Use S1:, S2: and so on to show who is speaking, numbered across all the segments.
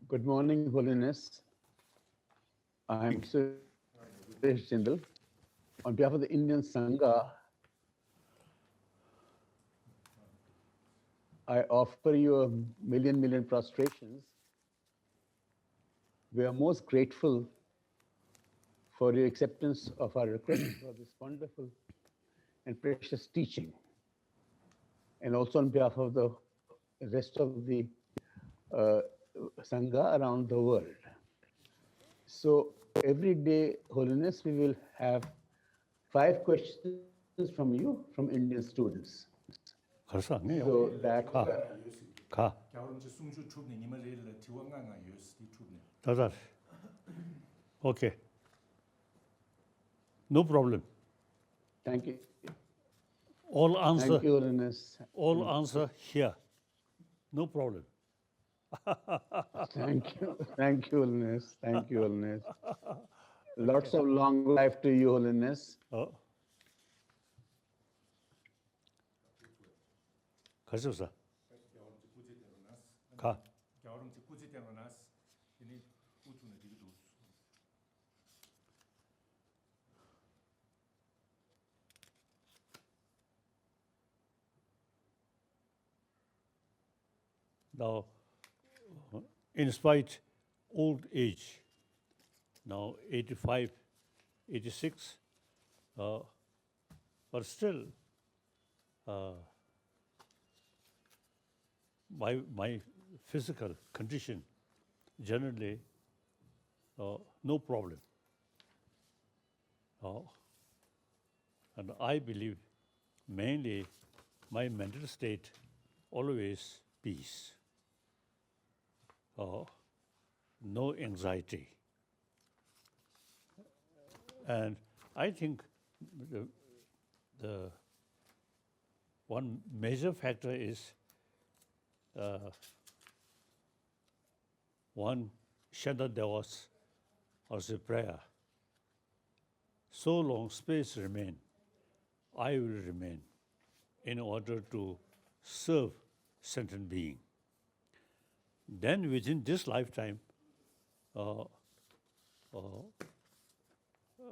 S1: Good morning, Holiness. I'm Suresh Jindal. On behalf of the Indian Sangha, I offer you a million prostrations. We are most grateful for your acceptance of our request for this wonderful and precious teaching. And also on behalf of the rest of the uh, Sangha around the world. So every day, Holiness, we will have 5 questions from you, from Indian students.
S2: 그래서 안 해요.
S1: So that
S2: 가. 다다. Okay. No problem.
S1: thank you.
S2: All answer.
S1: Thank you, Holiness.
S2: All answer here. No problem.
S1: Thank you. Thank you, Holiness. Thank you, Holiness. Lots of long life to you, Holiness.
S2: 가셔서. 가. Now, in spite old age, now 85, 86, but still, my physical condition generally no problem. And I believe mainly my mental state always peace. No anxiety. And I think the one major factor is one Shanda Devas as a prayer. So long space remain, I will remain in order to serve sentient being. Then within this lifetime,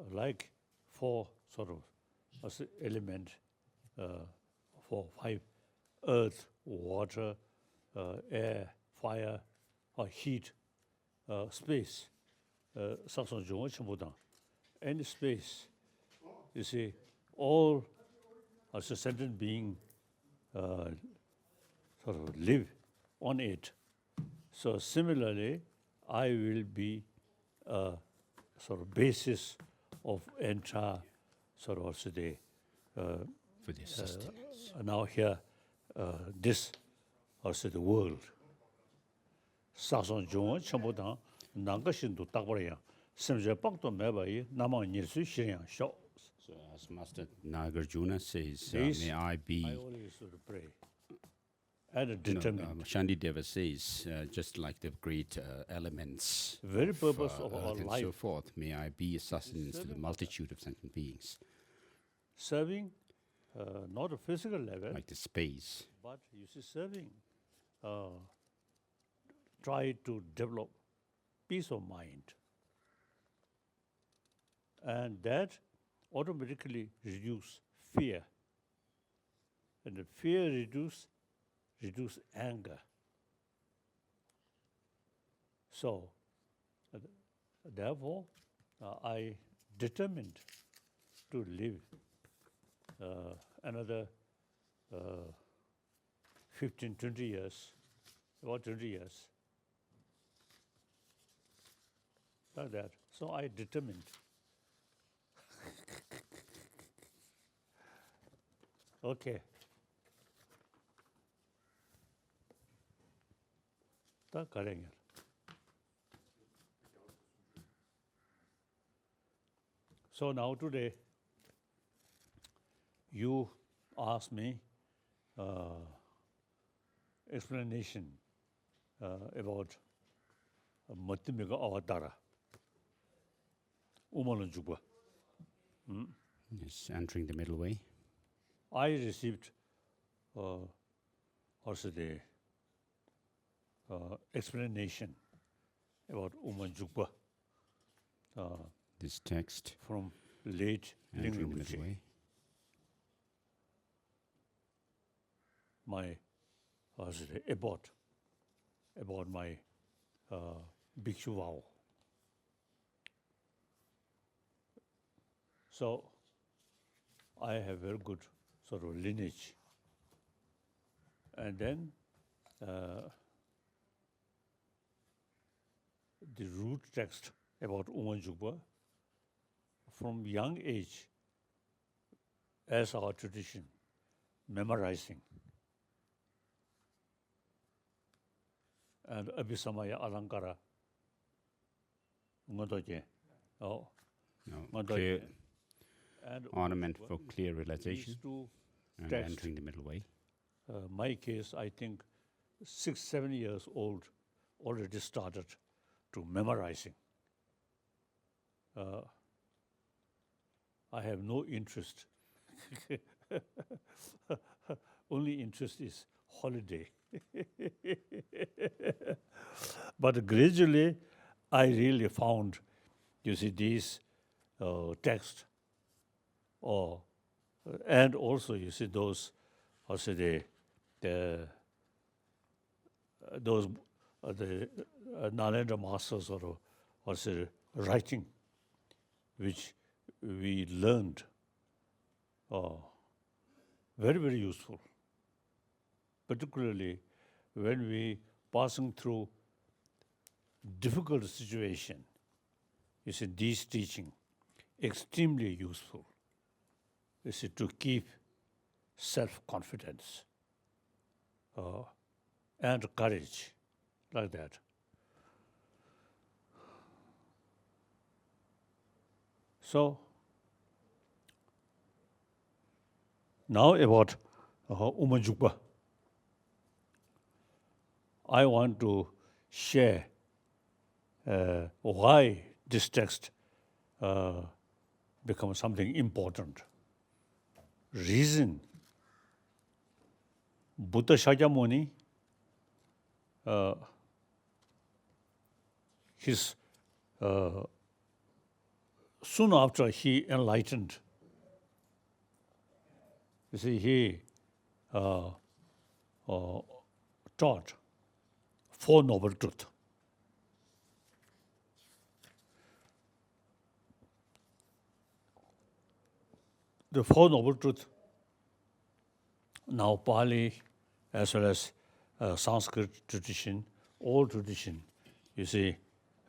S2: like 4 sort of as element, 4, 5, earth, water, air, fire, heat, space, any space, you see, all as a sentient being sort of live on it. So similarly, I will be a sort of basis of entire sort of also the
S3: for the sustenance.
S2: Now here this also the world. 사선 중원 전부다 난것신도 딱 버려야. 심지어 빡도 매바이 남아 예수 시양 쇼.
S3: So as Master Nagarjuna says, may I be.
S2: I always sort of pray. And determined.
S3: Shantideva says, just like the great elements,
S2: very purpose of our
S3: and
S2: life,
S3: so forth, may I be a sustenance to the multitude of sentient beings.
S2: Serving, not a physical level,
S3: like the space,
S2: but you see, serving, try to develop peace of mind, and that automatically reduce fear, and the fear reduce anger. So, therefore, I determined to live another 15, 20 years, about 20 years, like that. So I determined. Okay. 다 가랭이야. So now today, you ask me explanation about Matimika Avatara. Umalun Juba.
S3: Yes, entering the middle way.
S2: I received also the explanation about Umanjukpa
S3: This text,
S2: from late
S3: entering the middle
S2: Lingam
S3: way,
S2: my about my bhikshu vow. So I have very good sort of lineage. And then the root text about Umanjukpa, from young age, as our tradition, memorizing. And Abhisamaya Alankara, Ngodoje. Oh,
S3: clear
S2: and
S3: ornament
S2: Umanjukpa,
S3: for clear
S2: these
S3: realization
S2: two
S3: and
S2: texts,
S3: entering the middle way.
S2: my case, I think 6-7 years old, already started to memorizing. I have no interest. Only interest is holiday. But gradually, I really found, you see, these texts, and also you see those, also the those the Nalanda masters or also writing, which we learned, very, very useful. Particularly when we passing through difficult situation, you see, these teaching extremely useful. You see, to keep self-confidence and courage, like that. So now about Umanjukpa. I want to share why this text becomes something important. Reason: Buddha Shakyamuni, his soon after he enlightened, you see, he taught Four Noble Truths. The Four Noble Truths, now Pali as well as Sanskrit tradition, all tradition, you see,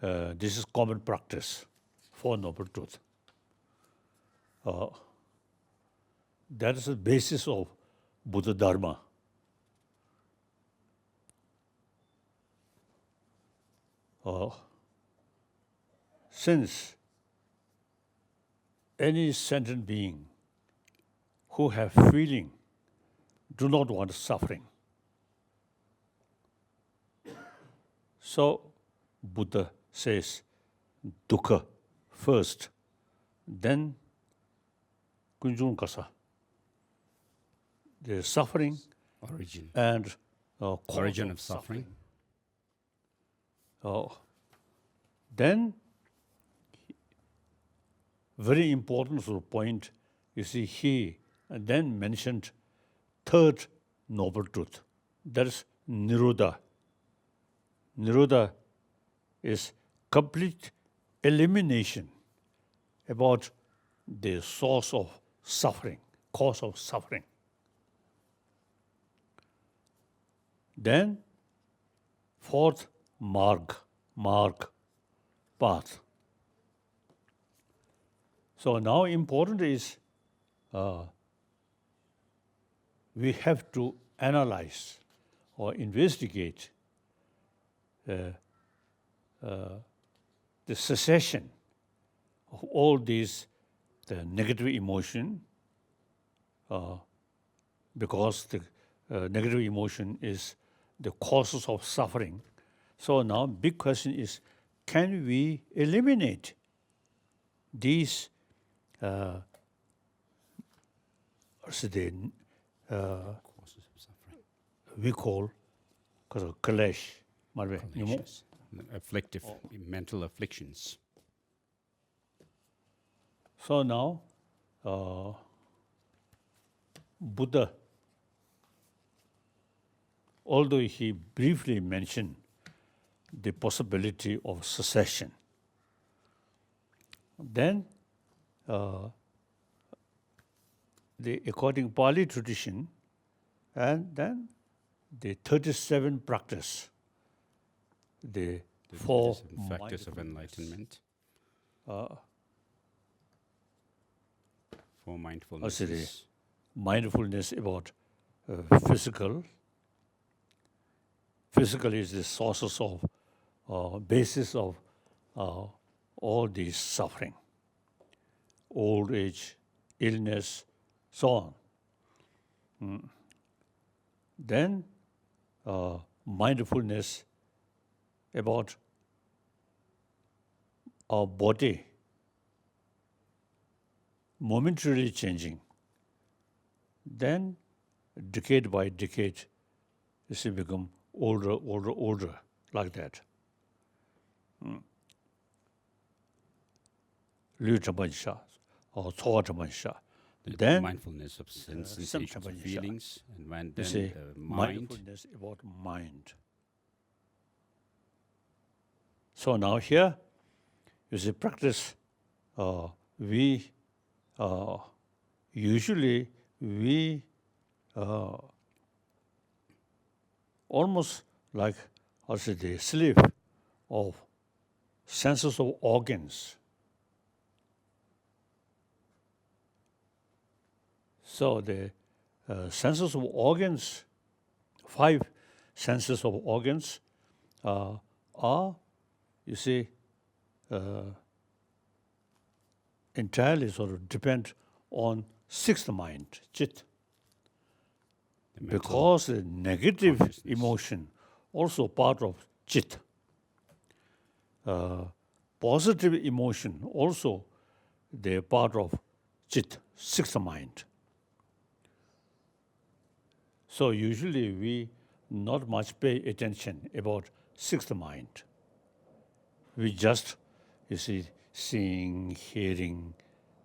S2: this is common practice, Four Noble Truths. That is the basis of Buddha Dharma. Since any sentient being who have feeling do not want suffering, so Buddha says dukkha first, then kunjung kasa, the suffering
S3: Origin.
S2: and
S3: Origin of suffering.
S2: Then, very important sort of point, you see, he then mentioned third noble truth, that is Nirodha. Nirodha is complete elimination about the source of suffering, cause of suffering. Then, fourth, marg, path. So now important is we have to analyze or investigate the cessation of all these the negative emotion, because the negative emotion is the causes of suffering. So now big question is, can we eliminate these
S3: Causes of suffering.
S2: we call clash,
S3: Kaleshas. afflictive mental afflictions.
S2: So now, Buddha, although he briefly mentioned the possibility of cessation, then according Pali tradition, and then the 37 practice, the four
S3: 37 factors of enlightenment. For mindfulness. is
S2: Mindfulness about physical. Physical is the sources of, basis of all these suffering, old age, illness, so on. Then mindfulness about our body momentarily changing. Then decade by decade, you see, become older, like that. Liu Chabansha or Thaw Chabansha.
S3: the
S2: Then
S3: mindfulness of sensations, of
S2: Chabansha.
S3: feelings, and when
S2: You
S3: then
S2: see,
S3: mind.
S2: mindfulness about mind. So now here, you see, practice. We usually almost like also the slave of senses of organs. So the senses of organs, 5 senses of organs are, you see, entirely sort of depend on 6th mind, chit. Because the negative emotion also part of chit. Positive emotion also they're part of chit, 6th mind. So usually we not much pay attention about 6th mind. We just, you see, seeing, hearing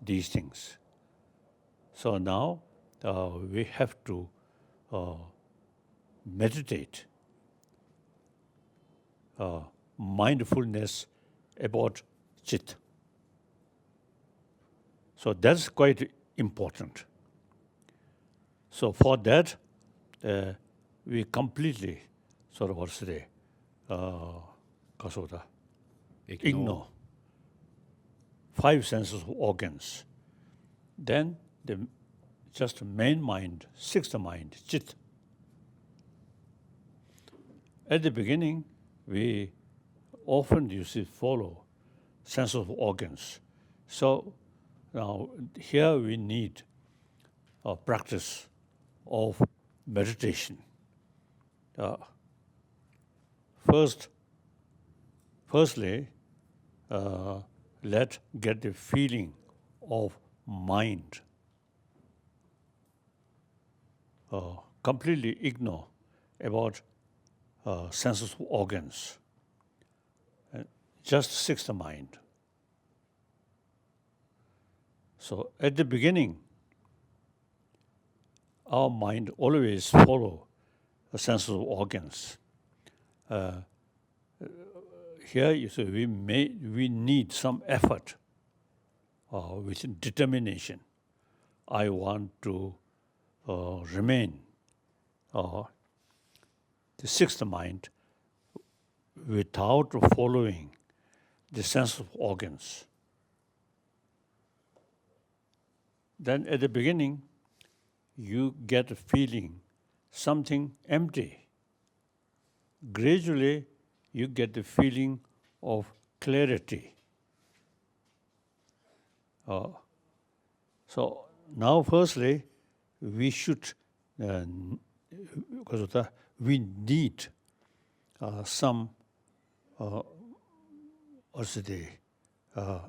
S2: these things. So now we have to meditate mindfulness about chit. So that's quite important. So for that, we completely sort of what say, ignore 5 senses of organs. Then the just main mind, 6th mind, chit. At the beginning, we often, you see, follow sense of organs. So now here we need a practice of meditation. Firstly, let's get the feeling of mind. Completely ignore about senses of organs. Just 6th mind. So at the beginning, our mind always follow the senses of organs. Here you see we need some effort with determination. I want to remain the 6th mind without following the sense of organs. Then at the beginning, you get a feeling something empty. Gradually, you get the feeling of clarity. So now, firstly, we should, we need some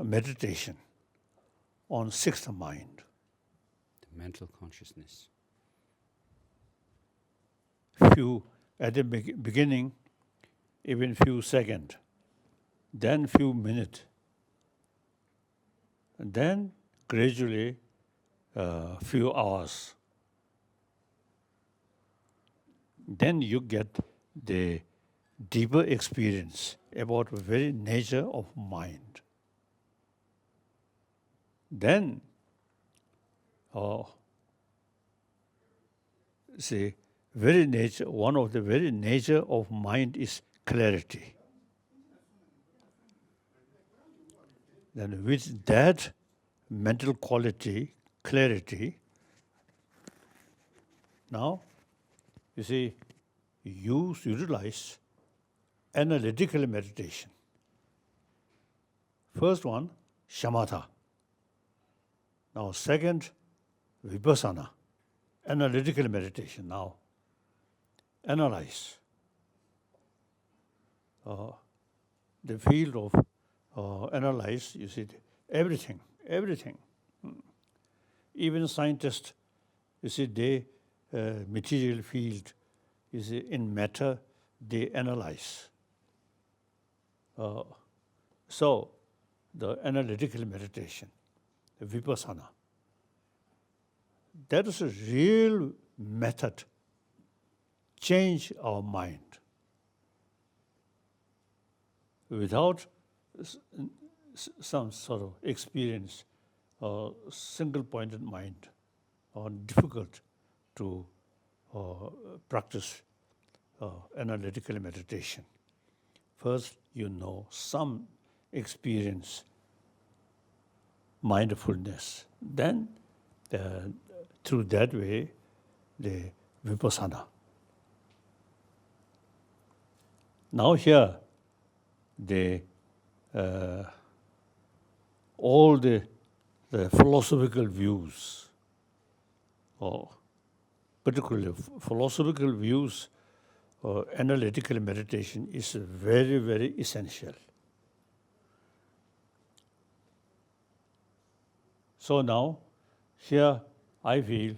S2: meditation on 6th mind.
S3: The mental consciousness.
S2: Few at the beginning, even few seconds, then few minutes, and then gradually few hours. Then you get the deeper experience about the very nature of mind. Then, see, very nature, one of the very nature of mind is clarity. Then with that mental quality, clarity, now, you see, utilize analytical meditation. First one, shamatha. Now, second, vipassana, analytical meditation. Now, analyze the field of analyze, you see, everything. Even scientists, you see, they material field, you see, in matter, they analyze. So, the analytical meditation, the vipassana, that is a real method, change our mind. Without some sort of experience, single-pointed mind, difficult to practice analytical meditation. First, you know some experience mindfulness. Then, through that way, the vipassana. Now here, all the philosophical views, or particularly philosophical views, analytical meditation is very, very essential. So now, here I feel,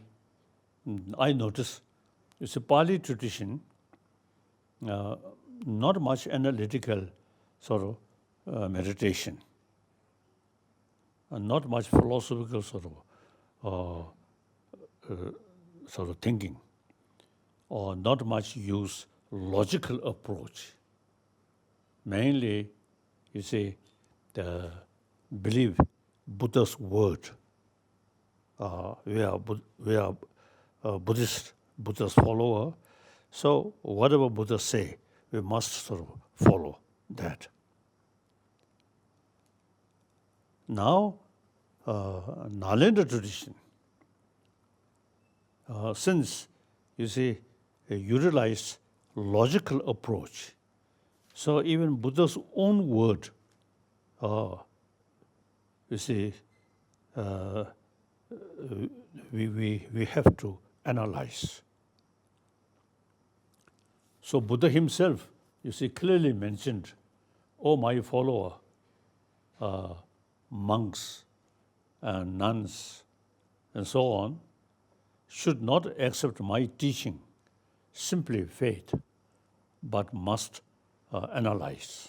S2: I notice, it's a Pali tradition, not much analytical sort of meditation, and not much philosophical sort of thinking, or not much use logical approach. Mainly, you see, believe Buddha's word. We are Buddhist, Buddha's follower. So whatever Buddha say, we must sort of follow that. Now, Nalanda tradition, since, you see, utilize logical approach, so even Buddha's own word, you see, we have to analyze. So Buddha himself, you see, clearly mentioned, "Oh, my follower, monks and nuns and so on, should not accept my teaching, simply faith, but must analyze."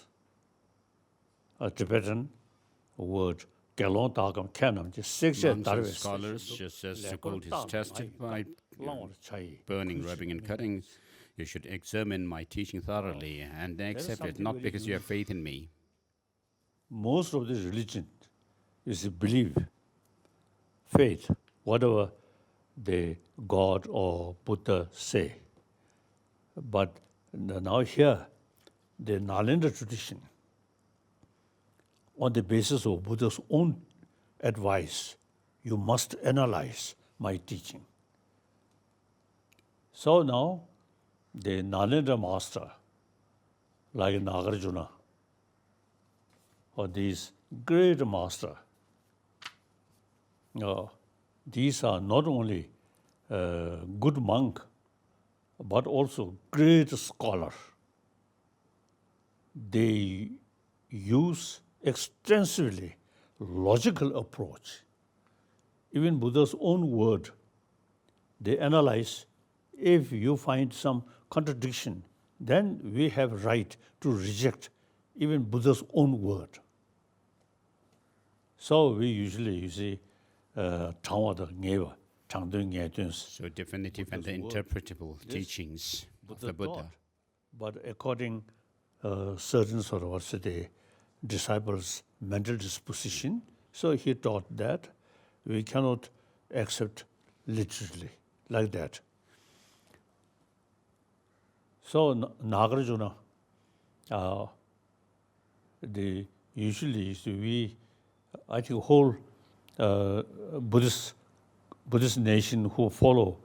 S2: A Tibetan word,
S3: Monks and scholars, just as Socrates testified, burning, rubbing, and cutting, you should examine my teaching thoroughly and accept it, not because you have faith in me.
S2: Most of this religion is belief, faith, whatever the God or Buddha say. But now here, the Nalanda tradition, on the basis of Buddha's own advice, you must analyze my teaching. So now, the Nalanda master, like Nagarjuna, or these great master, these are not only good monk, but also great scholar. They use extensively logical approach. Even Buddha's own word, they analyze. If you find some contradiction, then we have right to reject even Buddha's own word. So we usually, you see,
S3: So definitive and interpretable teachings of the Buddha.
S2: taught. But according certain sort of what's the disciples' mental disposition, so he taught that we cannot accept literally like that. So Nagarjuna, usually I think whole Buddhist nation who follow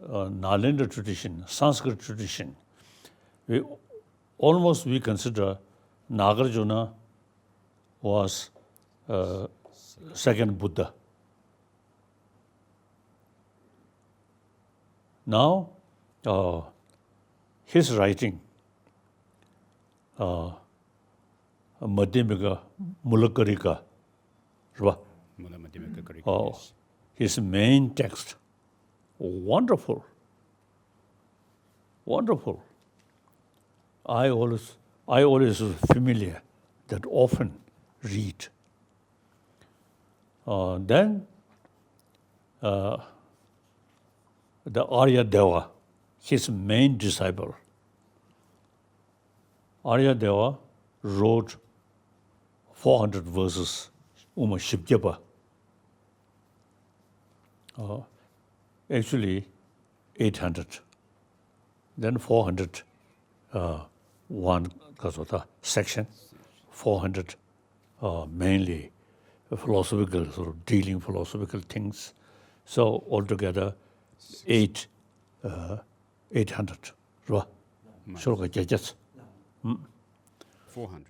S2: Nalanda tradition, Sanskrit tradition, we consider Nagarjuna was second Buddha. Now, his writing, Madhyamika Mulakarika, his main text, wonderful. I always was familiar that often read. Then the Arya Deva, his main disciple, Arya Deva wrote 400 verses, Shibjapa. Actually 800. Then 400, one section, 400 mainly philosophical, sort of dealing philosophical things. So altogether 800. Sure,
S3: 400.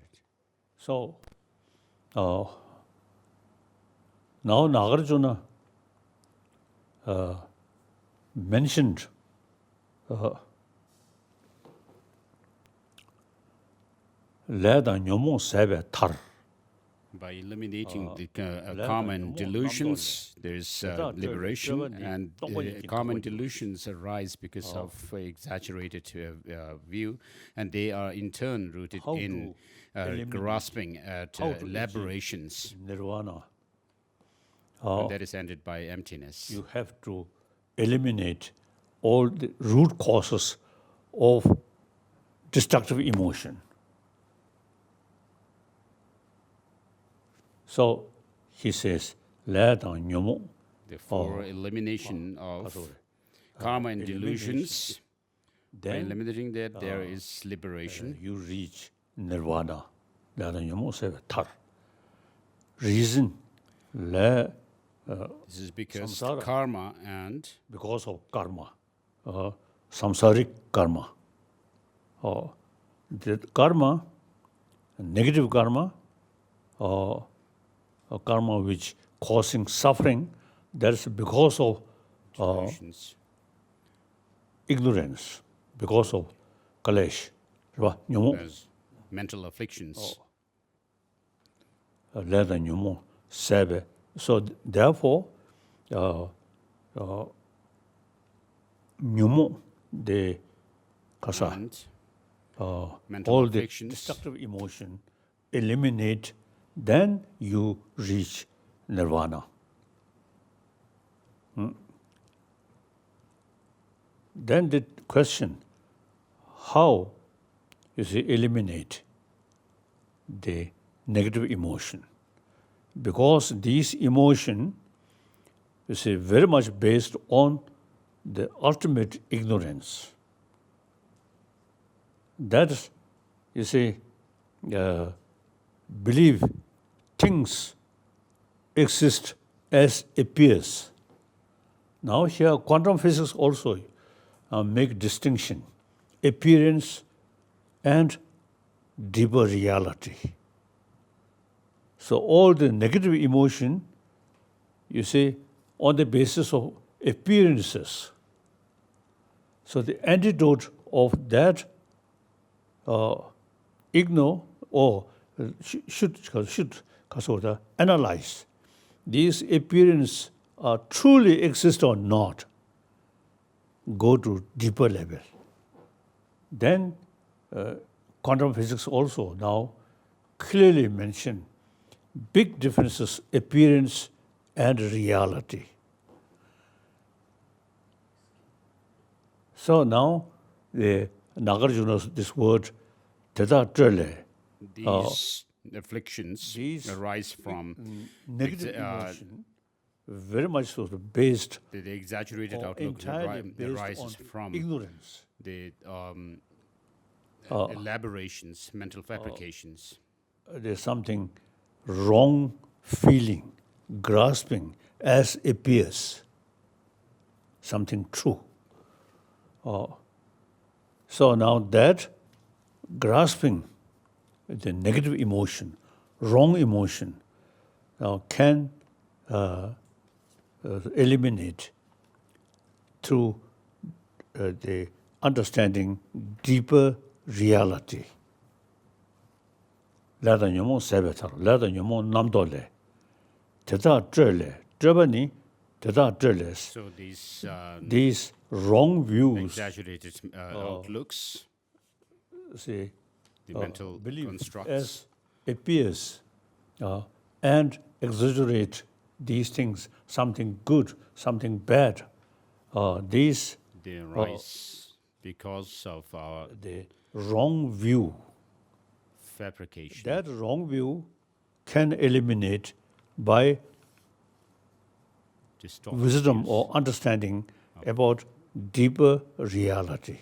S2: So now Nagarjuna mentioned
S3: By eliminating the common delusions, there is liberation, and common delusions arise because of exaggerated view, and they are in turn rooted in grasping at elaborations.
S2: Nirvana.
S3: And that is ended by emptiness.
S2: You have to eliminate all the root causes of destructive emotion. So he says,
S3: Therefore, elimination of karma and delusions, by
S2: then
S3: eliminating that, there is liberation.
S2: you reach nirvana. Reason,
S3: This is because karma and
S2: because of karma, samsaric karma. The karma, negative karma, karma which causing suffering, that's because of
S3: delusions.
S2: ignorance, because of kalesh.
S3: There's mental afflictions.
S2: So therefore, the kasa,
S3: And mental
S2: all the
S3: afflictions.
S2: destructive emotion eliminate, then you reach nirvana. Then the question, how eliminate the negative emotion? Because these emotion very much based on the ultimate ignorance. That is, believe things exist as appears. Now here quantum physics also make distinction, appearance and deeper reality. So all the negative emotion, on the basis of appearances. So the antidote of that ignore or should analyze these appearances are truly exist or not. Go to deeper level. Then quantum physics also now clearly mention big differences, appearance and reality. So now the Nagarjuna's this word Teta Trele.
S3: These afflictions arise from
S2: Negative emotion, very much so based
S3: the exaggerated
S2: or
S3: outlook
S2: entirely based
S3: arises
S2: on
S3: from
S2: ignorance.
S3: the elaborations, mental fabrications.
S2: There's something wrong feeling, grasping as appears, something true. So now that grasping the negative emotion, wrong emotion, can eliminate through the understanding deeper reality. Lada nyomo sebetar, lada nyomo namdole, teta trele, trebani, teta treles.
S3: So
S2: These wrong views,
S3: exaggerated outlooks,
S2: say,
S3: the mental
S2: believe
S3: constructs,
S2: as appears, and exaggerate these things, something good, something bad. These
S3: they arise because of our
S2: the wrong view.
S3: fabrication.
S2: That wrong view can eliminate by
S3: Distorted
S2: wisdom
S3: views.
S2: or understanding about deeper reality.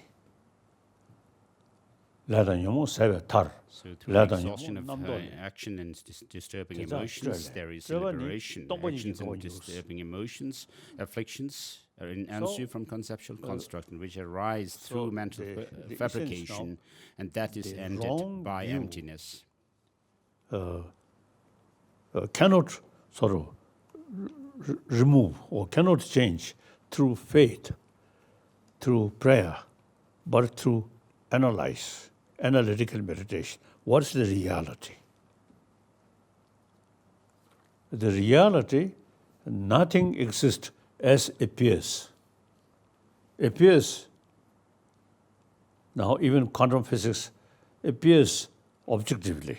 S2: Lada nyomo sebe tar.
S3: So through
S2: Lada
S3: exhaustion of
S2: namdole.
S3: action and disturbing
S2: Teta
S3: emotions,
S2: trele.
S3: there is
S2: Trebani,
S3: liberation.
S2: tomboni
S3: Actions and
S2: jikoyus.
S3: disturbing emotions, afflictions are in answer from conceptual construct in which arise through mental
S2: the essence
S3: fabrication,
S2: now,
S3: and that is
S2: the
S3: ended
S2: wrong
S3: by
S2: view
S3: emptiness.
S2: Cannot sort of remove or cannot change through faith, through prayer, but through analytical meditation. What's the reality? The reality, nothing exists as appears. Appears, now even quantum physics appears objectively.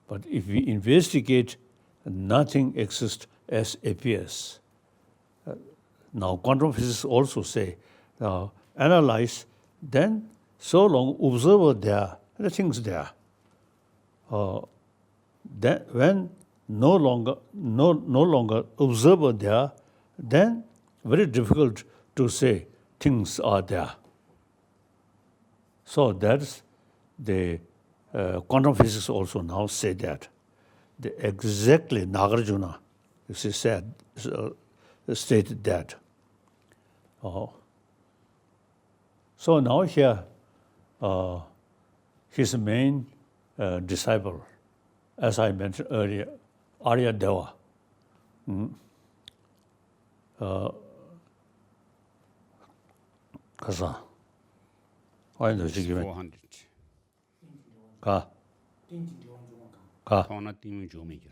S2: But if we investigate, nothing exists as appears. Now quantum physicists also say, analyze, then so long observer there, the things there. Then when no longer observer there, then very difficult to say things are there. So that's the quantum physics also now say that. Exactly Nagarjuna, she said, stated that. So now here, his main disciple, as I mentioned earlier, Arya Deva. Kasa. Why don't you give it?
S3: 400.
S2: Ka.
S3: Kona timu jomigir.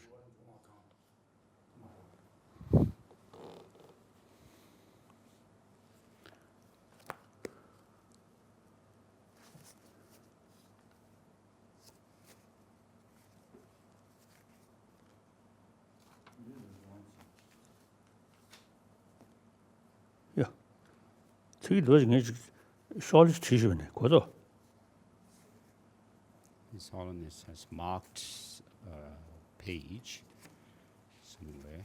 S2: Yeah. Three dozen short tissue.
S3: His Holiness has marked a page somewhere.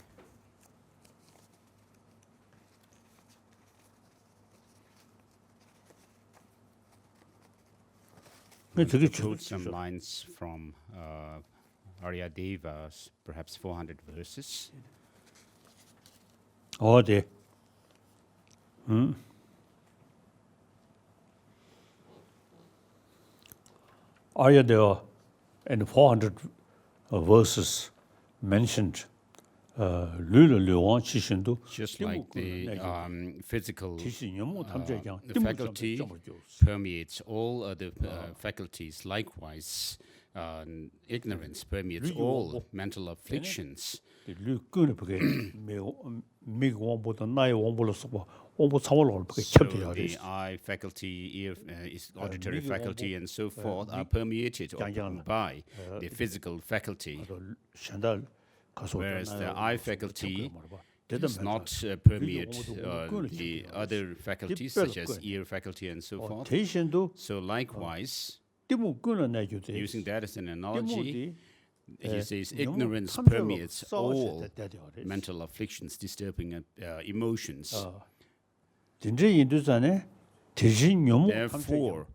S3: Quote some lines from Arya Deva's perhaps 400 verses.
S2: Oh, dear. Arya Deva and 400 verses mentioned
S3: just like the physical faculty permeates all other faculties, likewise ignorance permeates all mental afflictions. the eye faculty, ear, auditory faculty, and so forth are permeated by the physical faculty, whereas the eye faculty does not permeate the other faculties, such as ear faculty and so forth. So likewise, using that as an analogy, he says ignorance permeates all mental afflictions, disturbing emotions. Therefore,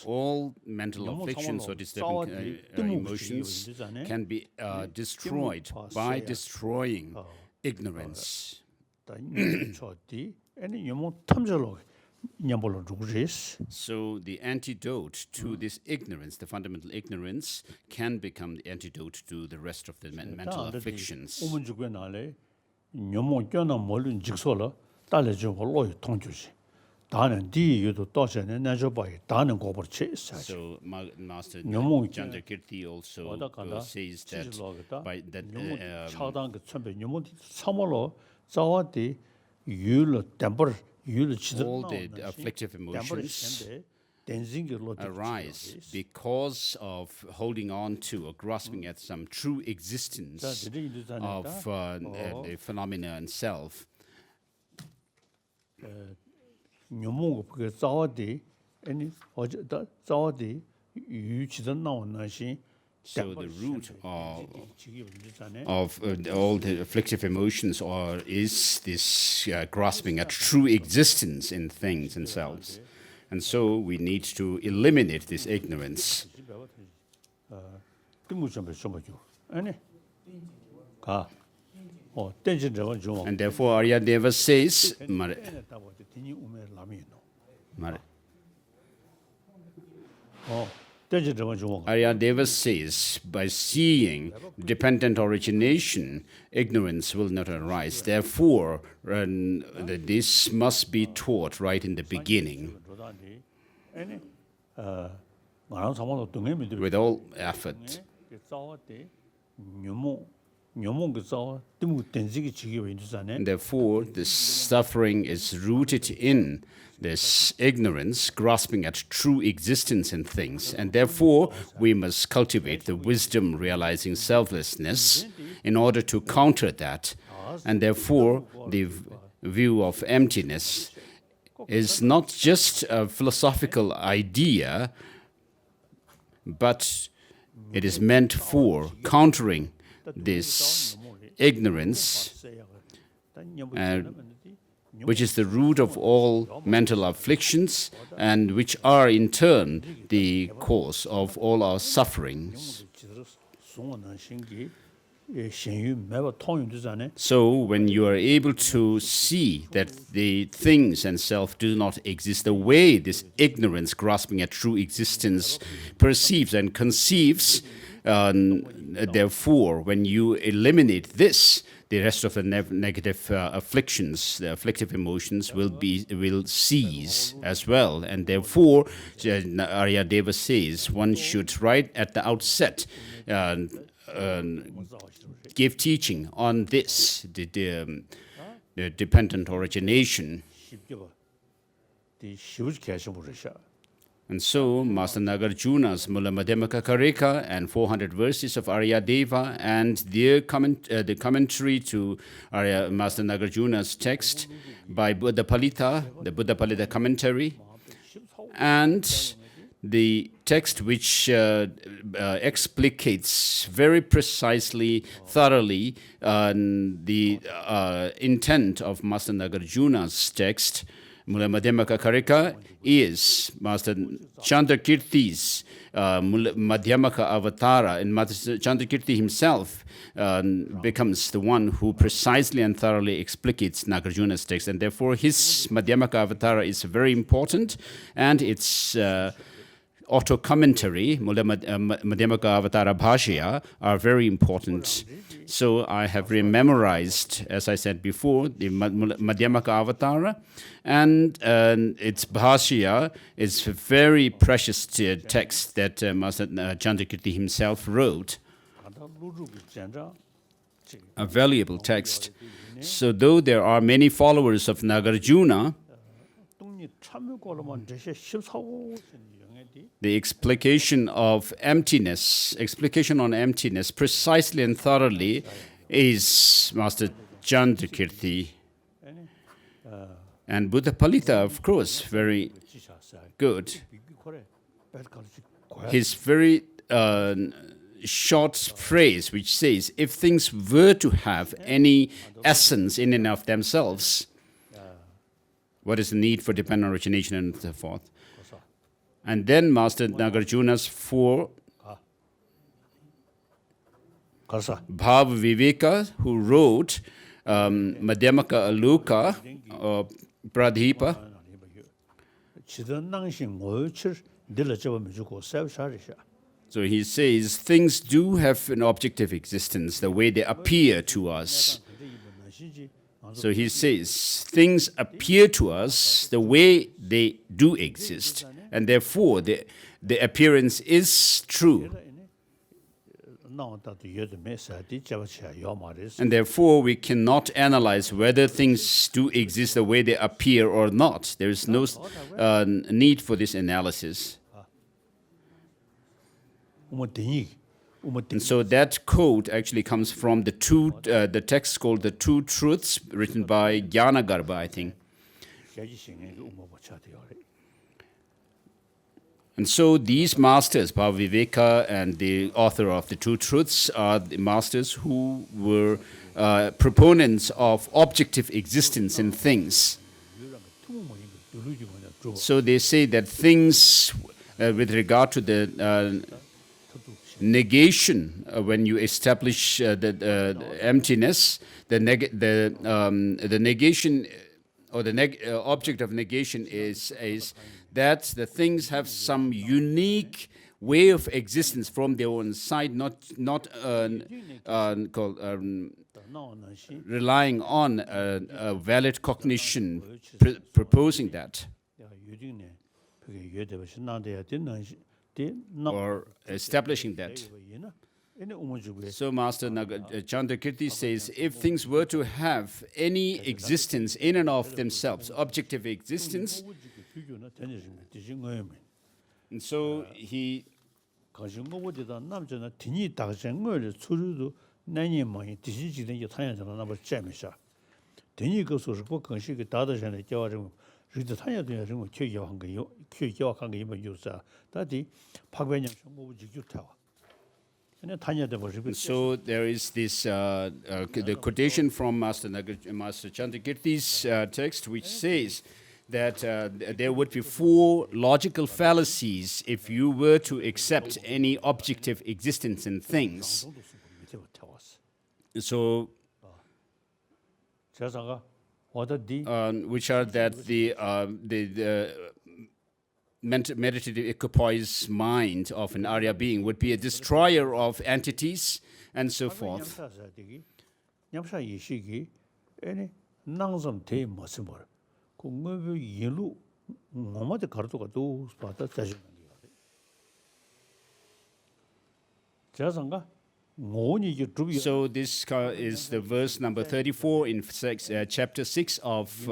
S3: all mental afflictions or disturbing emotions can be destroyed by destroying ignorance. So the antidote to this ignorance, the fundamental ignorance, can become the antidote to the rest of the mental afflictions. So Master Chandrakirti also says that by all the afflictive emotions arise because of holding on to or grasping at some true existence of the phenomena and self. So the root of all the afflictive emotions is this grasping at true existence in things and selves. And so we need to eliminate this ignorance. And therefore Arya Deva says, Arya Deva says, by seeing dependent origination, ignorance will not arise. Therefore, this must be taught right in the beginning with all effort. Therefore, this suffering is rooted in this ignorance, grasping at true existence in things. And therefore, we must cultivate the wisdom realizing selflessness in order to counter that. And therefore, the view of emptiness is not just a philosophical idea, but it is meant for countering this ignorance, which is the root of all mental afflictions and which are in turn the cause of all our sufferings. So when you are able to see that the things and self do not exist the way this ignorance grasping at true existence perceives and conceives, therefore, when you eliminate this, the rest of the negative afflictions, the afflictive emotions will cease as well. And therefore, Arya Deva says, one should right at the outset give teaching on this, the dependent origination. And so, Master Nagarjuna's Mula Madhyamaka Karika and 400 verses of Arya Deva and their the commentary to Master Nagarjuna's text by Buddha Palita, the Buddha Palita commentary, and the text which explicates very precisely, thoroughly the intent of Master Nagarjuna's text, Mula Madhyamaka Karika, is Master Chandrakirti's Madhyamaka Avatara, and Master Chandrakirti himself becomes the one who precisely and thoroughly explicates Nagarjuna's text, and therefore his Madhyamaka Avatara is very important, and its Autocommentary, Madhyamaka Avatara Bhashya, are very important. So I have memorized, as I said before, the Madhyamaka Avatara, and its Bhashya is a very precious text that Master Chandrakirti himself wrote. a valuable text. So though there are many followers of Nagarjuna, the explication on emptiness precisely and thoroughly is Master Chandrakirti. And Buddha Palita, of course, very good. His very short phrase which says, if things were to have any essence in and of themselves, what is the need for dependent origination and so forth? And then Master Nagarjuna's four Bhav Viveka, who wrote Madhyamaka Aluka, Pradhipa. So he says, things do have an objective existence, the way they appear to us. So he says, things appear to us the way they do exist, and therefore the appearance is true. And therefore we cannot analyze whether things do exist the way they appear or not. There is no need for this analysis. And so that quote actually comes from the text called The Two Truths, written by Gyanagarbha, I think. And so these masters, Bhaviveka and the author of The Two Truths, are the masters who were proponents of objective existence in things. So they say that things, with regard to the negation, when you establish the emptiness, the negation or the object of negation is that the things have some unique way of existence from their own side, not relying on a valid cognition, proposing that, or establishing that. So Master Chandrakirti says, if things were to have any existence in and of themselves, objective existence, and so he So there is this the quotation from Master Chandrakirti's text, which says that there would be 4 logical fallacies if you were to accept any objective existence in things. So, which are that the meditative equipoise mind of an Arya being would be a destroyer of entities and so forth. So this is the verse number 34 in chapter 6 of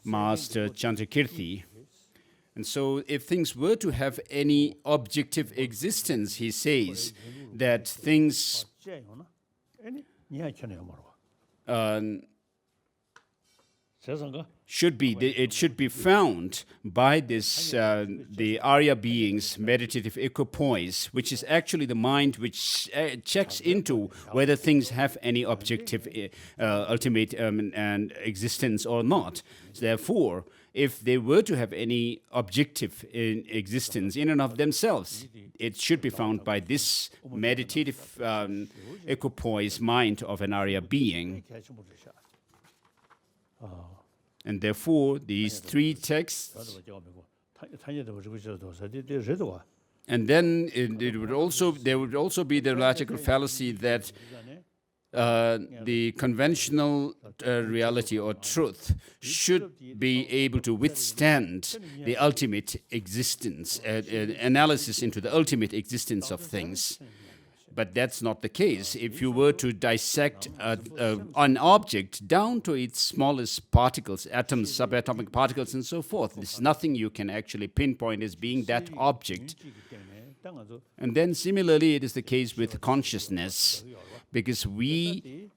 S3: Master Chandrakirti. And so if things were to have any objective existence, he says that things should be found by this the Arya being's meditative equipoise, which is actually the mind which checks into whether things have any objective ultimate and existence or not. So therefore, if they were to have any objective in existence in and of themselves, it should be found by this meditative equipoise mind of an Arya being. And therefore, these 3 texts, and then there would also be the logical fallacy that the conventional reality or truth should be able to withstand the ultimate existence, analysis into the ultimate existence of things. But that's not the case. If you were to dissect an object down to its smallest particles, atoms, subatomic particles, and so forth, there's nothing you can actually pinpoint as being that object. And then similarly, it is the case with consciousness, because we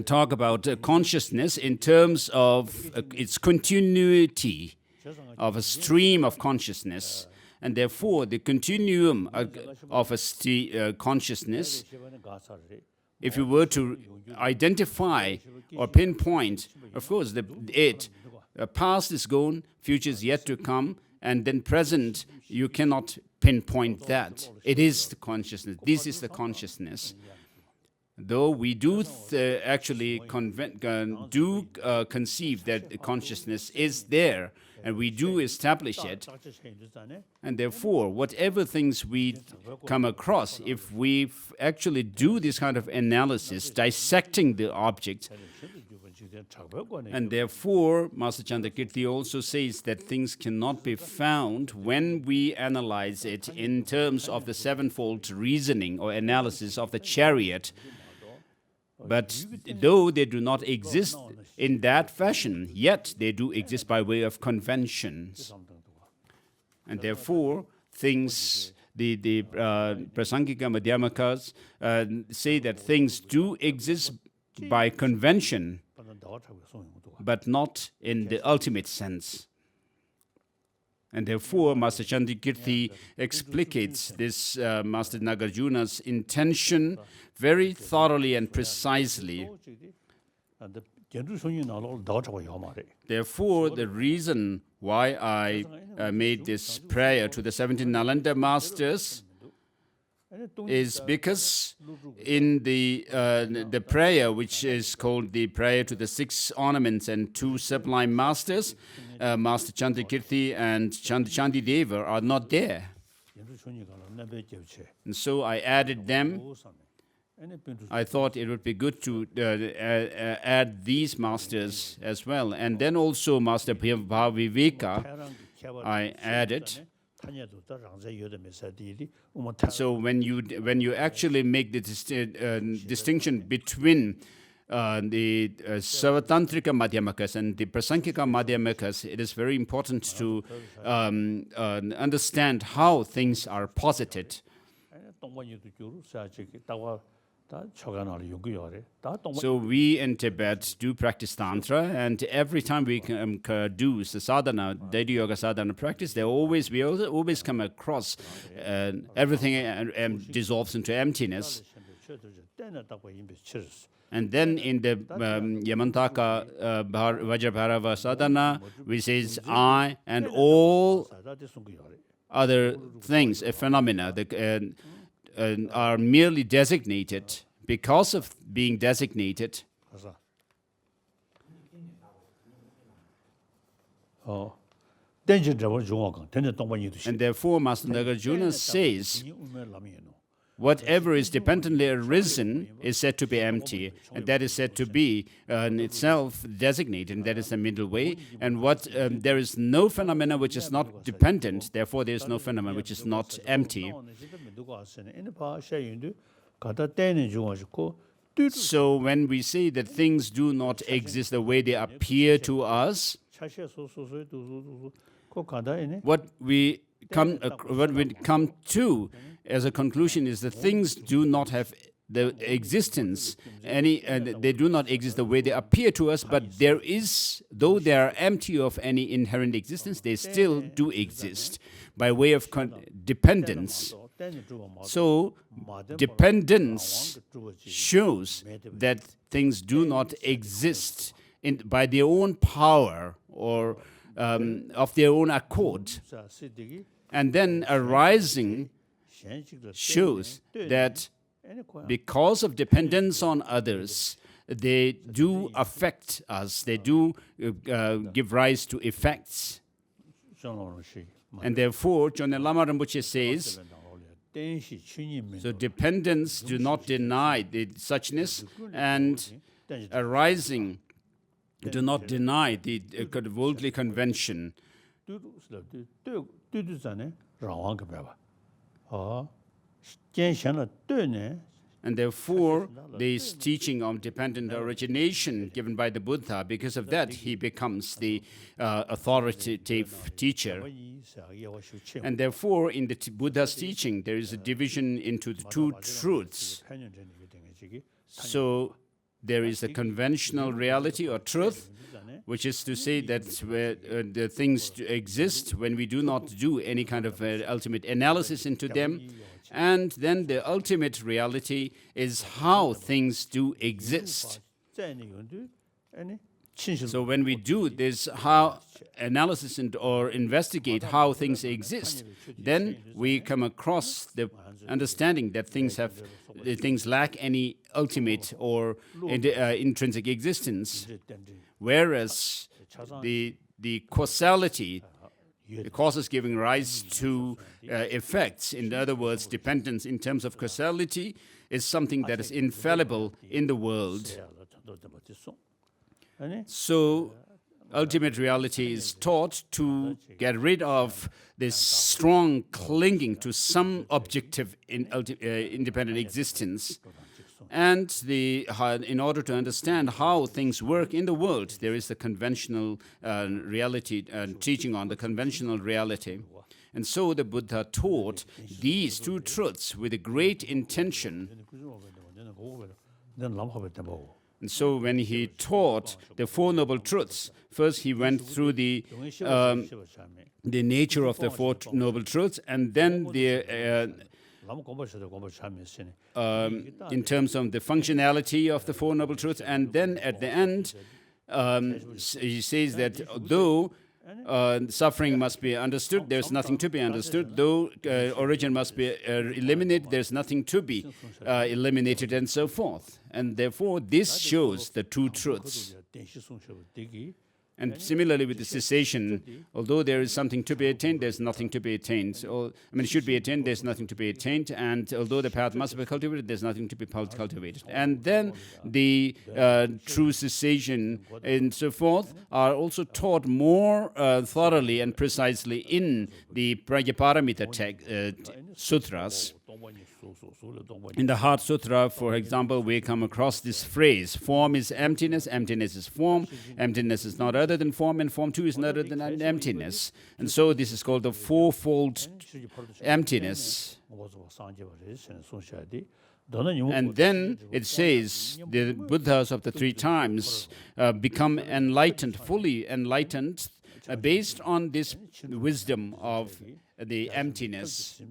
S3: talk about consciousness in terms of its continuity of a stream of consciousness. And therefore, the continuum of a consciousness, if you were to identify or pinpoint, of course, past is gone, future is yet to come, and then present, you cannot pinpoint that. It is the consciousness. This is the consciousness. Though we do actually conceive that consciousness is there, and we do establish it, and therefore, whatever things we come across, if we actually do this kind of analysis, dissecting the object, and therefore, Master Chandrakirti also says that things cannot be found when we analyze it in terms of the sevenfold reasoning or analysis of the chariot. But though they do not exist in that fashion, yet they do exist by way of conventions. And therefore, things, the Prasangika Madhyamakas say that things do exist by convention, but not in the ultimate sense. And therefore, Master Chandrakirti explicates this Master Nagarjuna's intention very thoroughly and precisely. Therefore, the reason why I made this prayer to the 17 Nalanda masters is because in the prayer, which is called the prayer to the 6 ornaments and 2 sublime masters, Master Chandrakirti and Chandideva are not there. And so I added them. I thought it would be good to add these masters as well. And then also Master Bhaviveka, I added. So when you actually make the distinction between the Savatantrika Madhyamakas and the Prasankika Madhyamakas, it is very important to understand how things are posited. So we in Tibet do practice Tantra, and every time we do the sadhana, daily yoga sadhana practice, we always come across everything dissolves into emptiness. And then in the Yamantaka Vajrabharava sadhana, we say I and all other things, phenomena, are merely designated. Because of being designated, and therefore Master Nagarjuna says, whatever is dependently arisen is said to be empty, and that is said to be in itself designated, and that is the middle way. And there is no phenomena which is not dependent, therefore there is no phenomena which is not empty. So when we say that things do not exist the way they appear to us, what we come to as a conclusion is that things do not have the existence, they do not exist the way they appear to us, but there is, though they are empty of any inherent existence, they still do exist by way of dependence. So, dependence shows that things do not exist by their own power or of their own accord. And then arising shows that because of dependence on others, they do affect us, they do give rise to effects. And therefore, Chonten Lama Rinpoche says, so dependence do not deny the suchness, and arising do not deny the worldly convention. And therefore, this teaching of dependent origination given by the Buddha, because of that, he becomes the authoritative teacher. And therefore, in the Buddha's teaching, there is a division into the two truths. So there is a conventional reality or truth, which is to say that where the things exist when we do not do any kind of ultimate analysis into them. And then the ultimate reality is how things do exist. So when we do this how analysis or investigate how things exist, then we come across the understanding that things lack any ultimate or intrinsic existence, whereas the causality, the causes giving rise to effects, in other words, dependence in terms of causality, is something that is infallible in the world. So, ultimate reality is taught to get rid of this strong clinging to some objective independent existence. And in order to understand how things work in the world, there is the conventional reality, teaching on the conventional reality. And so the Buddha taught these two truths with a great intention. And so when he taught the Four Noble Truths, first he went through the nature of the Four Noble Truths, and then in terms of the functionality of the Four Noble Truths, and then at the end, he says that though suffering must be understood, there's nothing to be understood. Though origin must be eliminated, there's nothing to be eliminated, and so forth. And therefore, this shows the two truths. And similarly with the cessation, although there is something to be attained, there's nothing to be attained. It should be attained, there's nothing to be attained. And although the path must be cultivated, there's nothing to be cultivated. And then the true cessation and so forth are also taught more thoroughly and precisely in the Prajnaparamita sutras. In the Heart Sutra, for example, we come across this phrase: form is emptiness, emptiness is form, emptiness is not other than form, and form too is not other than emptiness. And so this is called the fourfold emptiness. And then it says the Buddhas of the three times become enlightened, fully enlightened, based on this wisdom of the emptiness,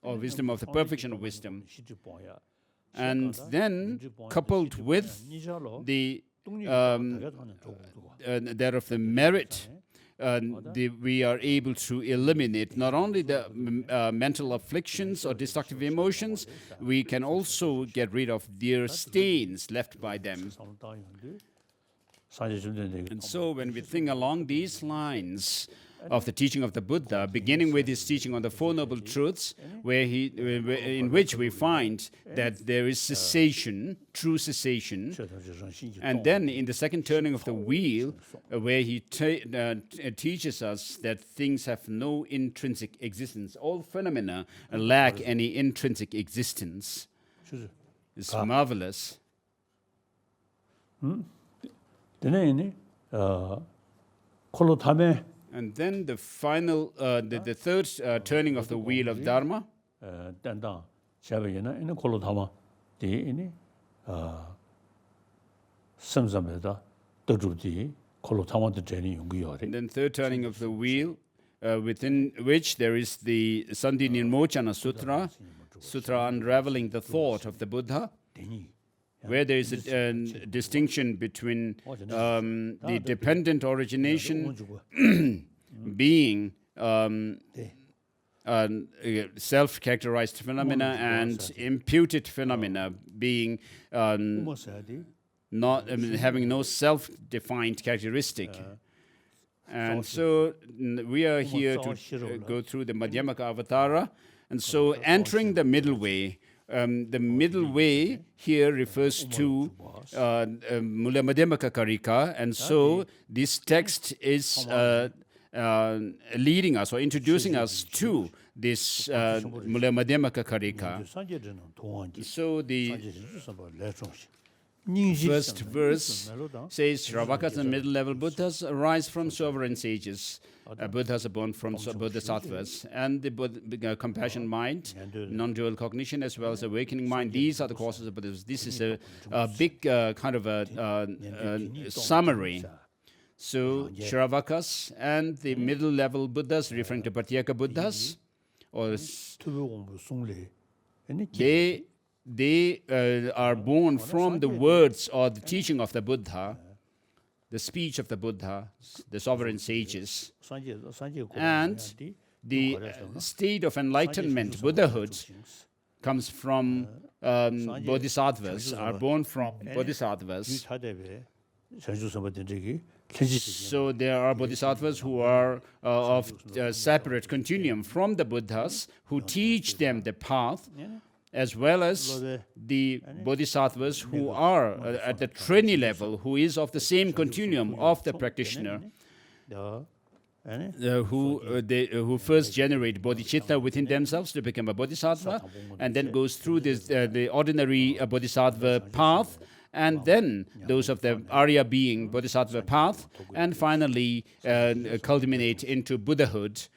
S3: or wisdom of the perfection of wisdom. And then, coupled with the that of the merit, we are able to eliminate not only the mental afflictions or destructive emotions, we can also get rid of their stains left by them. And so when we think along these lines of the teaching of the Buddha, beginning with his teaching on the Four Noble Truths, in which we find that there is cessation, true cessation, and then in the second turning of the wheel, where he teaches us that things have no intrinsic existence. All phenomena lack any intrinsic existence. It's marvelous. And then the final, the third turning of the wheel of Dharma. And then third turning of the wheel, within which there is the Sandhi Nirmochana Sutra, Sutra unraveling the thought of the Buddha, where there is a distinction between the dependent origination being self-characterized phenomena and imputed phenomena being not having no self-defined characteristic. And so we are here to go through the Madhyamaka Avatara, and so entering the middle way. The middle way here refers to Mula Madhyamaka Karika, and so this text is leading us or introducing us to this Mula Madhyamaka Karika. So the first verse says, Shravakas and middle-level Buddhas arise from sovereign sages. Buddhas are born from bodhisattvas. And the compassion mind, non-dual cognition, as well as awakening mind, these are the causes of Buddhism. This is a big kind of a summary. So, Shravakas and the middle-level Buddhas, referring to Pratyeka Buddhas, or they are born from the words or the teaching of the Buddha, the speech of the Buddha, the sovereign sages. And the state of enlightenment, Buddhahood, comes from bodhisattvas, are born from bodhisattvas. So there are bodhisattvas who are of separate continuum from the Buddhas, who teach them the path, as well as the bodhisattvas who are at the Trini level, who is of the same continuum of the practitioner, who first generate bodhicitta within themselves to become a bodhisattva, and then goes through this, the ordinary bodhisattva path, and then those of the Arya being bodhisattva path, and finally culminate into Buddhahood.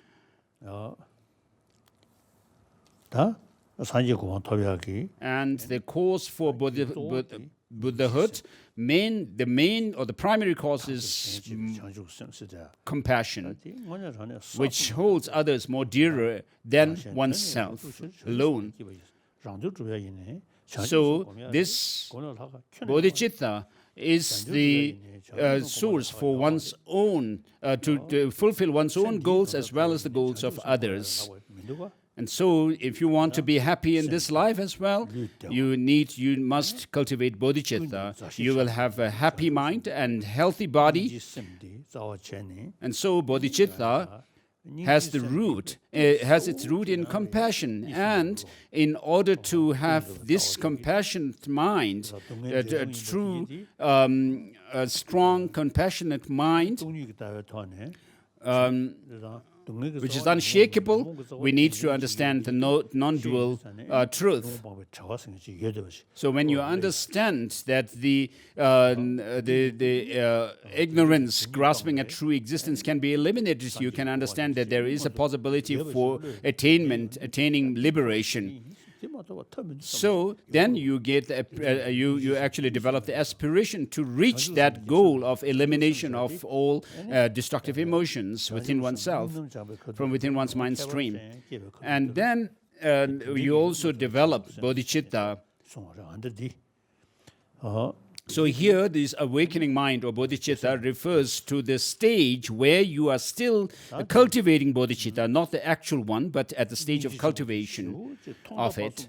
S3: And the cause for Buddhahood, the main or the primary cause is compassion, which holds others more dearer than oneself alone. So this bodhicitta is the source for one's own, to fulfill one's own goals as well as the goals of others. And so, if you want to be happy in this life as well, you must cultivate bodhicitta. You will have a happy mind and healthy body. And so, bodhicitta has its root in compassion. And in order to have this compassionate mind, a true, strong, compassionate mind, which is unshakable, we need to understand the non-dual truth. So when you understand that the ignorance grasping at true existence can be eliminated, you can understand that there is a possibility for attaining liberation. So then you get you actually develop the aspiration to reach that goal of elimination of all destructive emotions within oneself, from within one's mind stream. And then you also develop bodhicitta. So here, this awakening mind or bodhicitta refers to the stage where you are still cultivating bodhicitta, not the actual one, but at the stage of cultivation of it.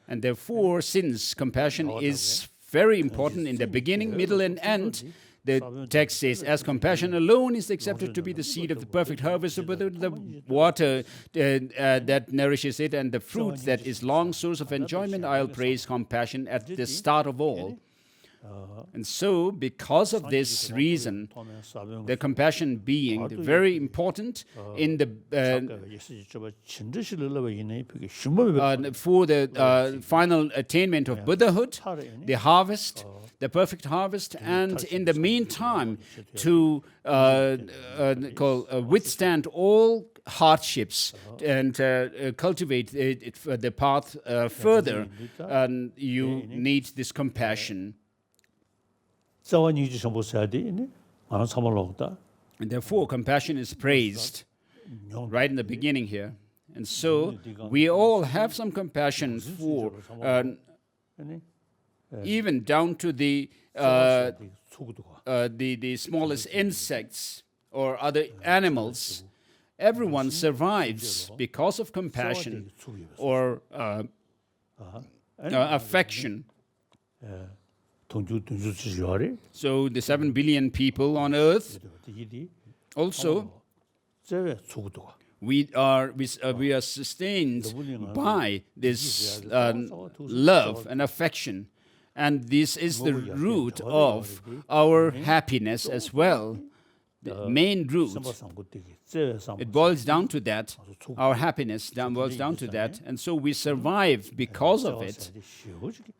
S3: And therefore, since compassion is very important in the beginning, middle, and end, the text says, as compassion alone is accepted to be the seed of the perfect harvest of Buddha, the water that nourishes it, and the fruit that is long source of enjoyment, I'll praise compassion at the start of all. And so, because of this reason, the compassion being very important in the for the final attainment of Buddhahood, the harvest, the perfect harvest, and in the meantime to withstand all hardships and cultivate the path further, and you need this compassion. And therefore, compassion is praised right in the beginning here. And so, we all have some compassion for, even down to the smallest insects or other animals. Everyone survives because of compassion or affection. So the 7 billion people on earth also, we are sustained by this love and affection, and this is the root of our happiness as well. the main root. It boils down to that. Our happiness boils down to that. And so we survive because of it.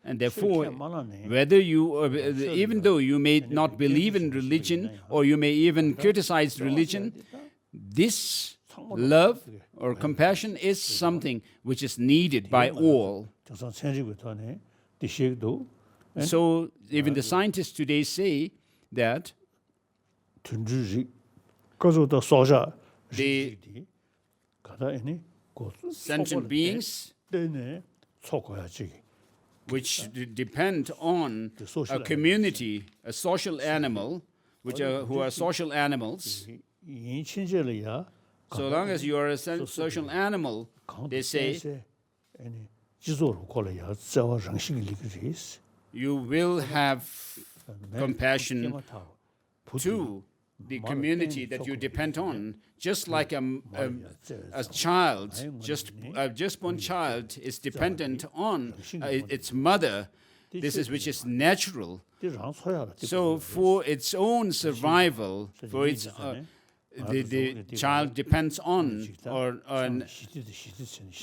S3: And therefore, whether you, even though you may not believe in religion, or you may even criticize religion, this love or compassion is something which is needed by all. So even the scientists today say that the sentient beings which depend on a community, a social animal, who are social animals, so long as you are a social animal, they say, you will have compassion to the community that you depend on, just like a child, just one child is dependent on its mother. This is which is natural. So for its own survival, for its the child depends on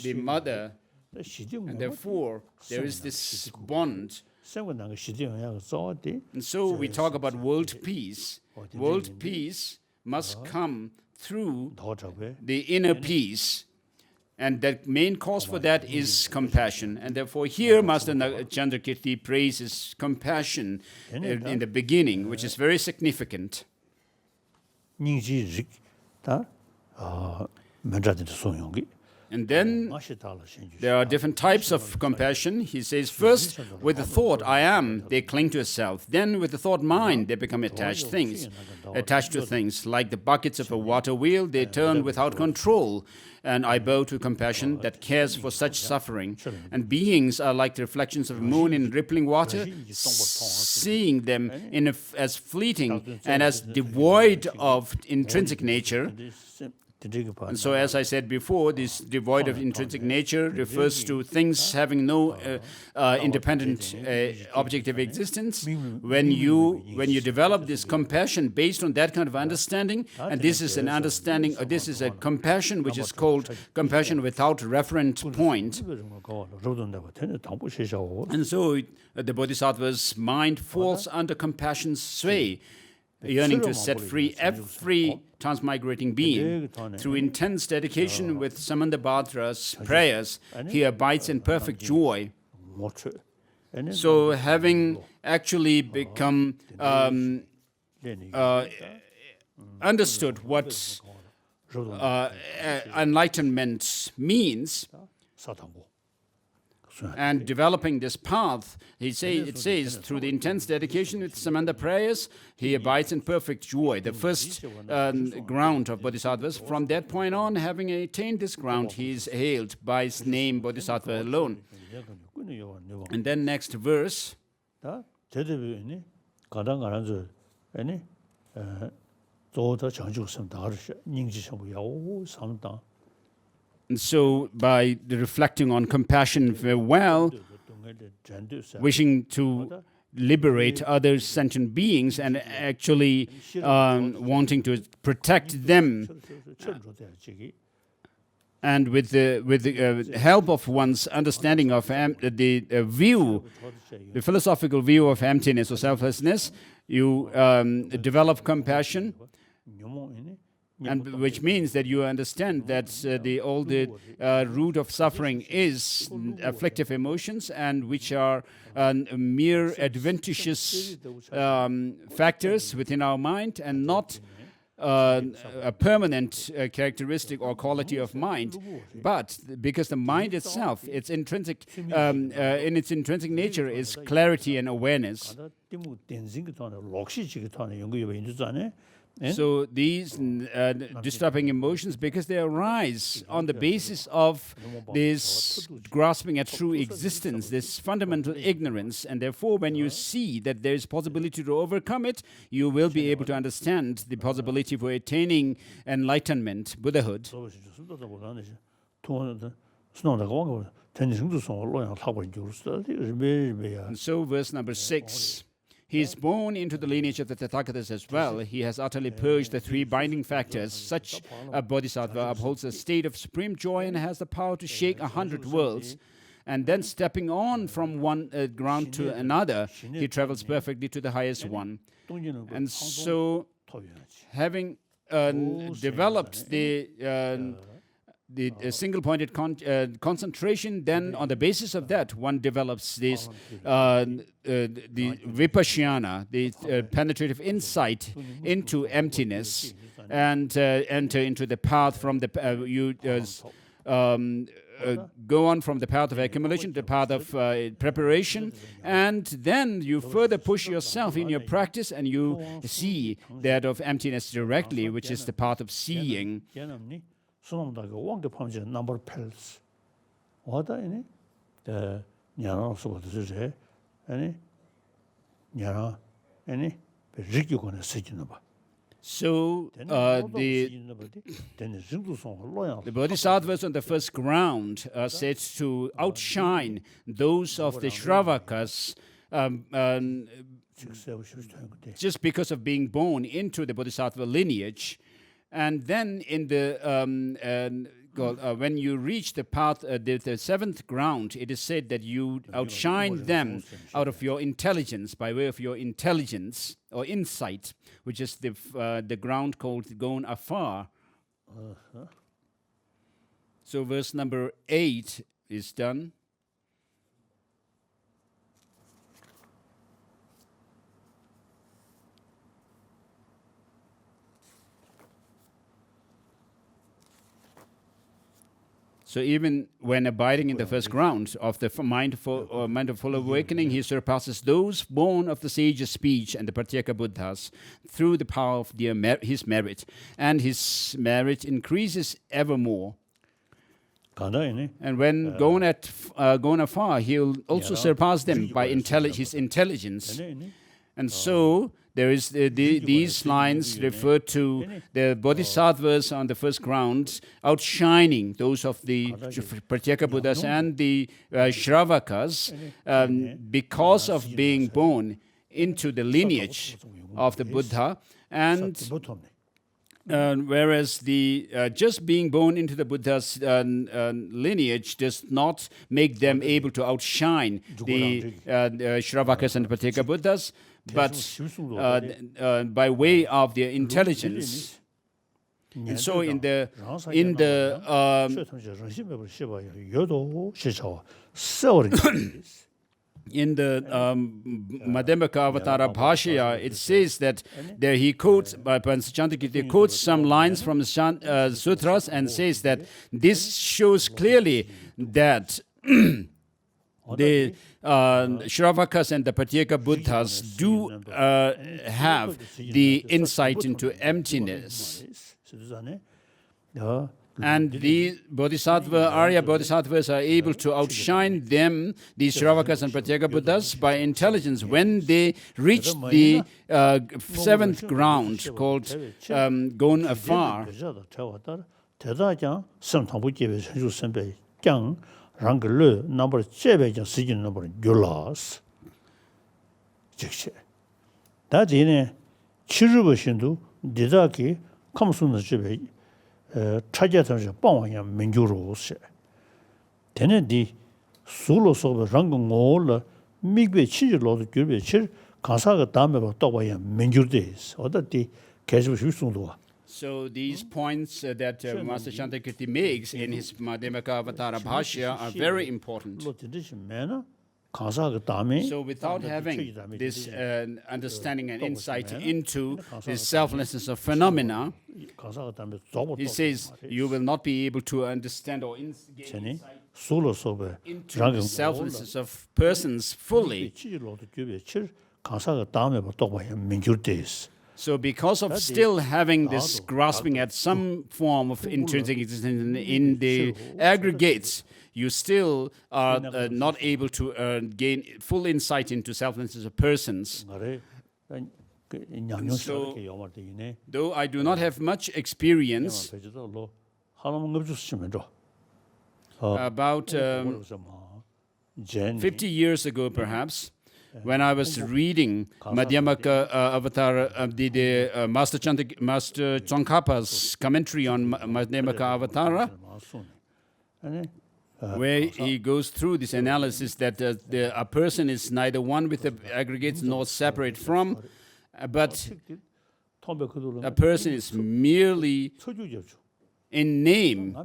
S3: the mother, and therefore there is this bond. And so we talk about world peace. World peace must come through the inner peace. And the main cause for that is compassion. And therefore here Master Chandrakirti praises compassion in the beginning, which is very significant. And then there are different types of compassion. He says, first, with the thought, I am, they cling to a self. Then with the thought, mind, they become attached to things. Like the buckets of a water wheel, they turn without control. And I bow to compassion that cares for such suffering. And beings are like the reflections of a moon in rippling water, seeing them as fleeting and as devoid of intrinsic nature. And so, as I said before, this devoid of intrinsic nature refers to things having no independent objective existence. When you develop this compassion based on that kind of understanding, and this is an understanding, this is a compassion which is called compassion without referent point. And so the Bodhisattva's mind falls under compassion's sway, yearning to set free every transmigrating being. Through intense dedication with Samandabhadra's prayers, he abides in perfect joy. So having actually become understood what enlightenment means, and developing this path, it says, through the intense dedication with Samanda prayers, he abides in perfect joy. The first ground of Bodhisattvas. From that point on, having attained this ground, he is hailed by his name, Bodhisattva alone. And then next verse. And so, by reflecting on compassion very well, wishing to liberate other sentient beings and actually wanting to protect them, and with the help of one's understanding of the philosophical view of emptiness or selflessness, you develop compassion. And which means that you understand that the root of suffering is afflictive emotions, and which are mere adventitious factors within our mind, and not a permanent characteristic or quality of mind. But because the mind itself, its intrinsic in its intrinsic nature, is clarity and awareness. So these disturbing emotions, because they arise on the basis of this grasping at true existence, this fundamental ignorance, and therefore when you see that there is possibility to overcome it, you will be able to understand the possibility for attaining enlightenment, Buddhahood. And so verse number 6. He is born into the lineage of the Tathagatas as well. He has utterly purged the three binding factors. Such a bodhisattva upholds a state of supreme joy and has the power to shake 100 worlds. And then stepping on from one ground to another, he travels perfectly to the highest one. And so, having developed the single-pointed concentration, then on the basis of that, one develops this the vipassana, the penetrative insight into emptiness, and enter into the path from the go on from the path of accumulation to the path of preparation, and then you further push yourself in your practice and you see that of emptiness directly, which is the path of seeing. So the bodhisattvas on the first ground are said to outshine those of the Shravakas just because of being born into the bodhisattva lineage. And then in the when you reach the path, the seventh ground, it is said that you outshine them out of your intelligence, by way of your intelligence or insight, which is the ground called gone afar. So verse number 8 is done. So even when abiding in the first ground of the mindful awakening, he surpasses those born of the sage's speech and the Pratyeka Buddhas through the power of his merit, and his merit increases evermore. And when going afar, he'll also surpass them by his intelligence. And so there is these lines refer to the bodhisattvas on the first ground outshining those of the Pratyeka Buddhas and the Shravakas because of being born into the lineage of the Buddha, and whereas the just being born into the Buddha's lineage does not make them able to outshine the Shravakas and the Pratyeka Buddhas, but by way of their intelligence. And so in the Madhyamaka Avatara Bhashya, it says that there he quotes, Chandrakirti quotes some lines from the sutras and says that this shows clearly that the Shravakas and the Pratyeka Buddhas do have the insight into emptiness. And the Arya Bodhisattvas are able to outshine them, these Shravakas and Pratyeka Buddhas, by intelligence when they reach the seventh ground called gone afar.
S4: 차지하면서 빵왕이야 민주로서 되는디 술로 속에 랑고올 미국의 치질로도 규베 칠 가사가 다음에 또 봐야 민주데스 어디 계속 수송도.
S3: So these points that Master Chandrakirti makes in his Madhyamaka Avatara Bhashya are very important. So without having this understanding and insight into the selflessness of phenomena, he says you will not be able to understand or gain insight into the selflessness of persons fully. So because of still having this grasping at some form of intrinsic existence in the aggregates, you still are not able to gain full insight into selflessness of persons. So, though I do not have much experience, about 50 years ago perhaps, when I was reading Madhyamaka Avatar, Master Tsongkhapa's commentary on Madhyamaka Avatara, where he goes through this analysis that a person is neither one with the aggregates nor separate from, but a person is merely in name.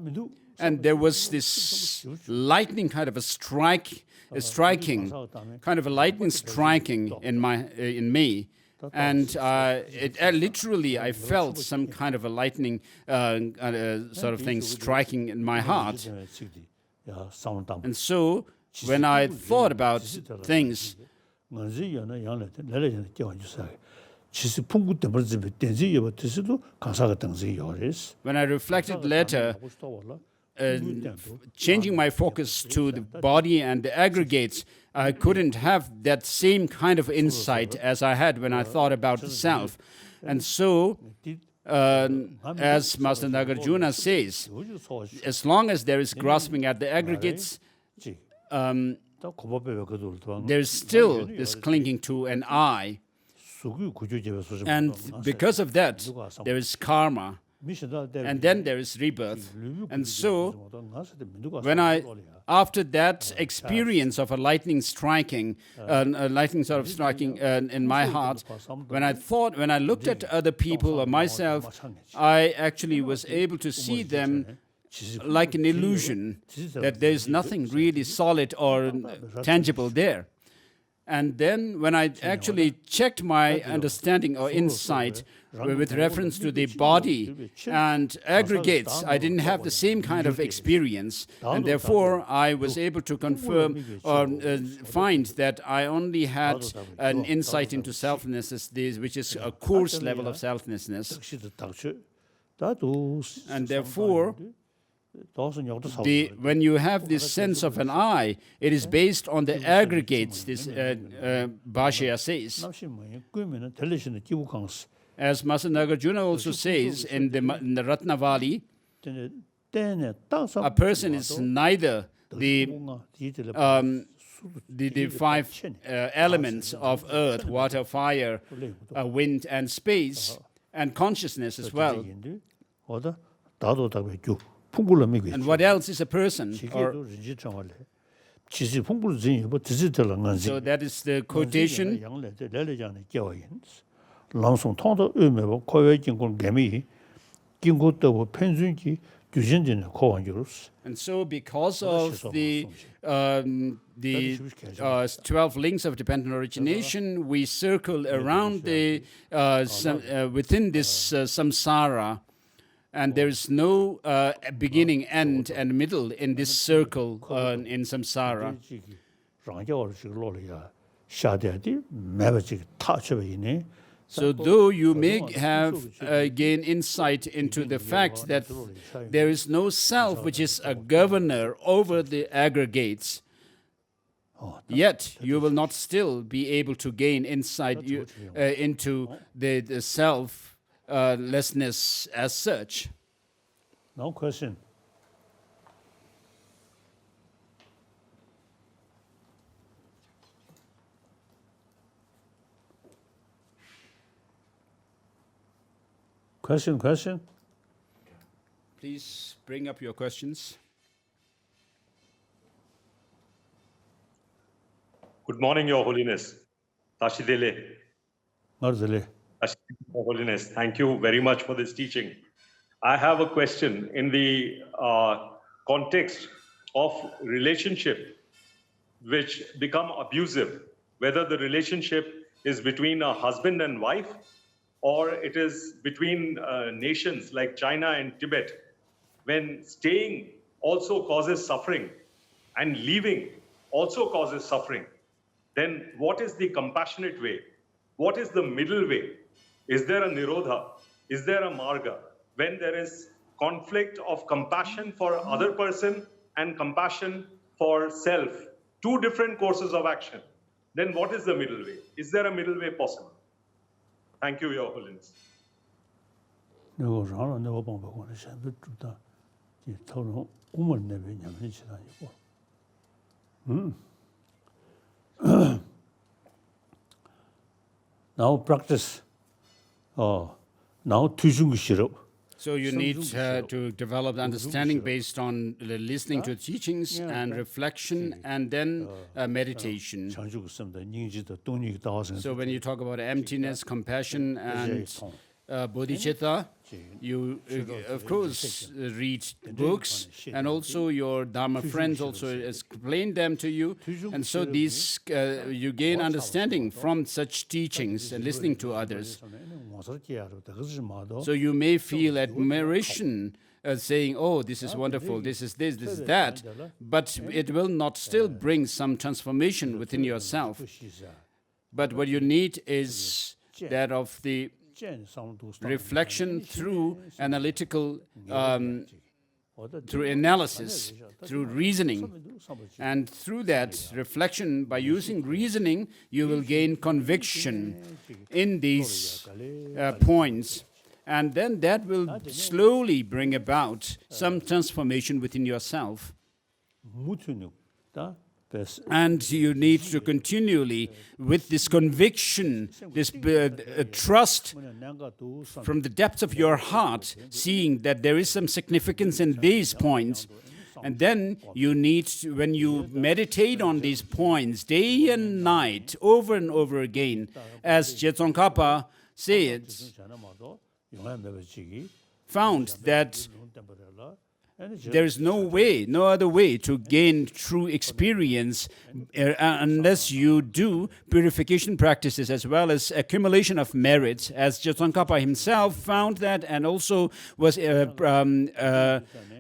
S3: And there was this lightning kind of a striking in me. And literally, I felt some kind of a lightning sort of thing striking in my heart. And so, when I thought about things, when I reflected later, changing my focus to the body and the aggregates, I couldn't have that same kind of insight as I had when I thought about the self. And so, as Master Nagarjuna says, as long as there is grasping at the aggregates, there is still this clinging to an I. And because of that, there is karma. And then there is rebirth. And so, after that experience of a lightning striking, in my heart, when I looked at other people or myself, I actually was able to see them like an illusion, that there is nothing really solid or tangible there. And then when I actually checked my understanding or insight with reference to the body and aggregates, I didn't have the same kind of experience. And therefore, I was able to confirm or find that I only had an insight into selflessness, which is a coarse level of selflessness. And therefore, when you have this sense of an I, it is based on the aggregates, this Bhashya says. As Master Nagarjuna also says in the Ratnavali, a person is neither the five elements of earth, water, fire, wind, and space, and consciousness as well. And what else is a person? So that is the quotation. And so because of the 12 links of dependent origination, we circle around within this samsara. And there is no beginning, end, and middle in this circle in samsara. So though you may have gain insight into the fact that there is no self which is a governor over the aggregates, yet you will not still be able to gain insight into the self lessness as such.
S4: No question. Question?
S3: Please bring up your questions.
S5: Good morning, Your Holiness. Tashidele.
S4: Your
S5: Holiness, thank you very much for this teaching. I have a question in the context of relationship which become abusive, whether the relationship is between a husband and wife or it is between nations like China and Tibet, when staying also causes suffering and leaving also causes suffering, then what is the compassionate way? What is the middle way? Is there a nirodha? Is there a marga? When there is conflict of compassion for other person and compassion for self, two different courses of action, then what is the middle way? Is there a middle way possible? Thank you, Your Holiness.
S4: now practice. Now 투중기 싫어.
S3: So you need to develop understanding based on listening to teachings and reflection and then meditation.
S4: 장주고 있습니다. 닝지도 동력이 다와서.
S3: So when you talk about emptiness, compassion, and bodhicitta, you of course read books, and also your Dharma friends also explain them to you, and so these you gain understanding from such teachings and listening to others. So you may feel admiration saying, oh, this is wonderful, this is this, this is that, but it will not still bring some transformation within yourself. But what you need is that of the reflection through analytical, through analysis, through reasoning. And through that reflection, by using reasoning, you will gain conviction in these points. And then that will slowly bring about some transformation within yourself. And you need to continually, with this conviction, this trust from the depths of your heart, seeing that there is some significance in these points. And then you need to, when you meditate on these points day and night, over and over again, as Tsongkhapa says, found that there is no way, no other way to gain true experience unless you do purification practices as well as accumulation of merits, as Tsongkhapa himself found that and also was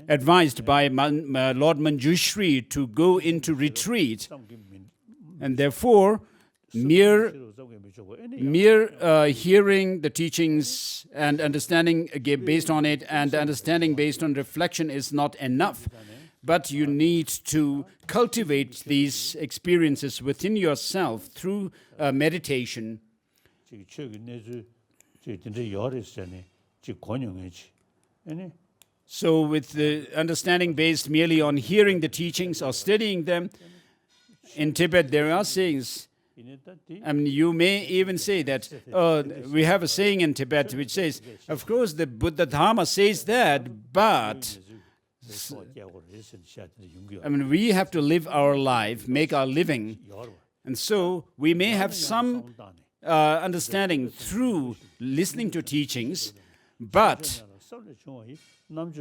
S3: advised by Lord Manjushri to go into retreat. And therefore, mere hearing the teachings and understanding based on it and understanding based on reflection is not enough. But you need to cultivate these experiences within yourself through meditation. So with the understanding based merely on hearing the teachings or studying them, in Tibet there are sayings. I mean, you may even say that we have a saying in Tibet which says, of course, the Buddha Dharma says that, but I mean, we have to live our life, make our living. And so we may have some understanding through listening to teachings, but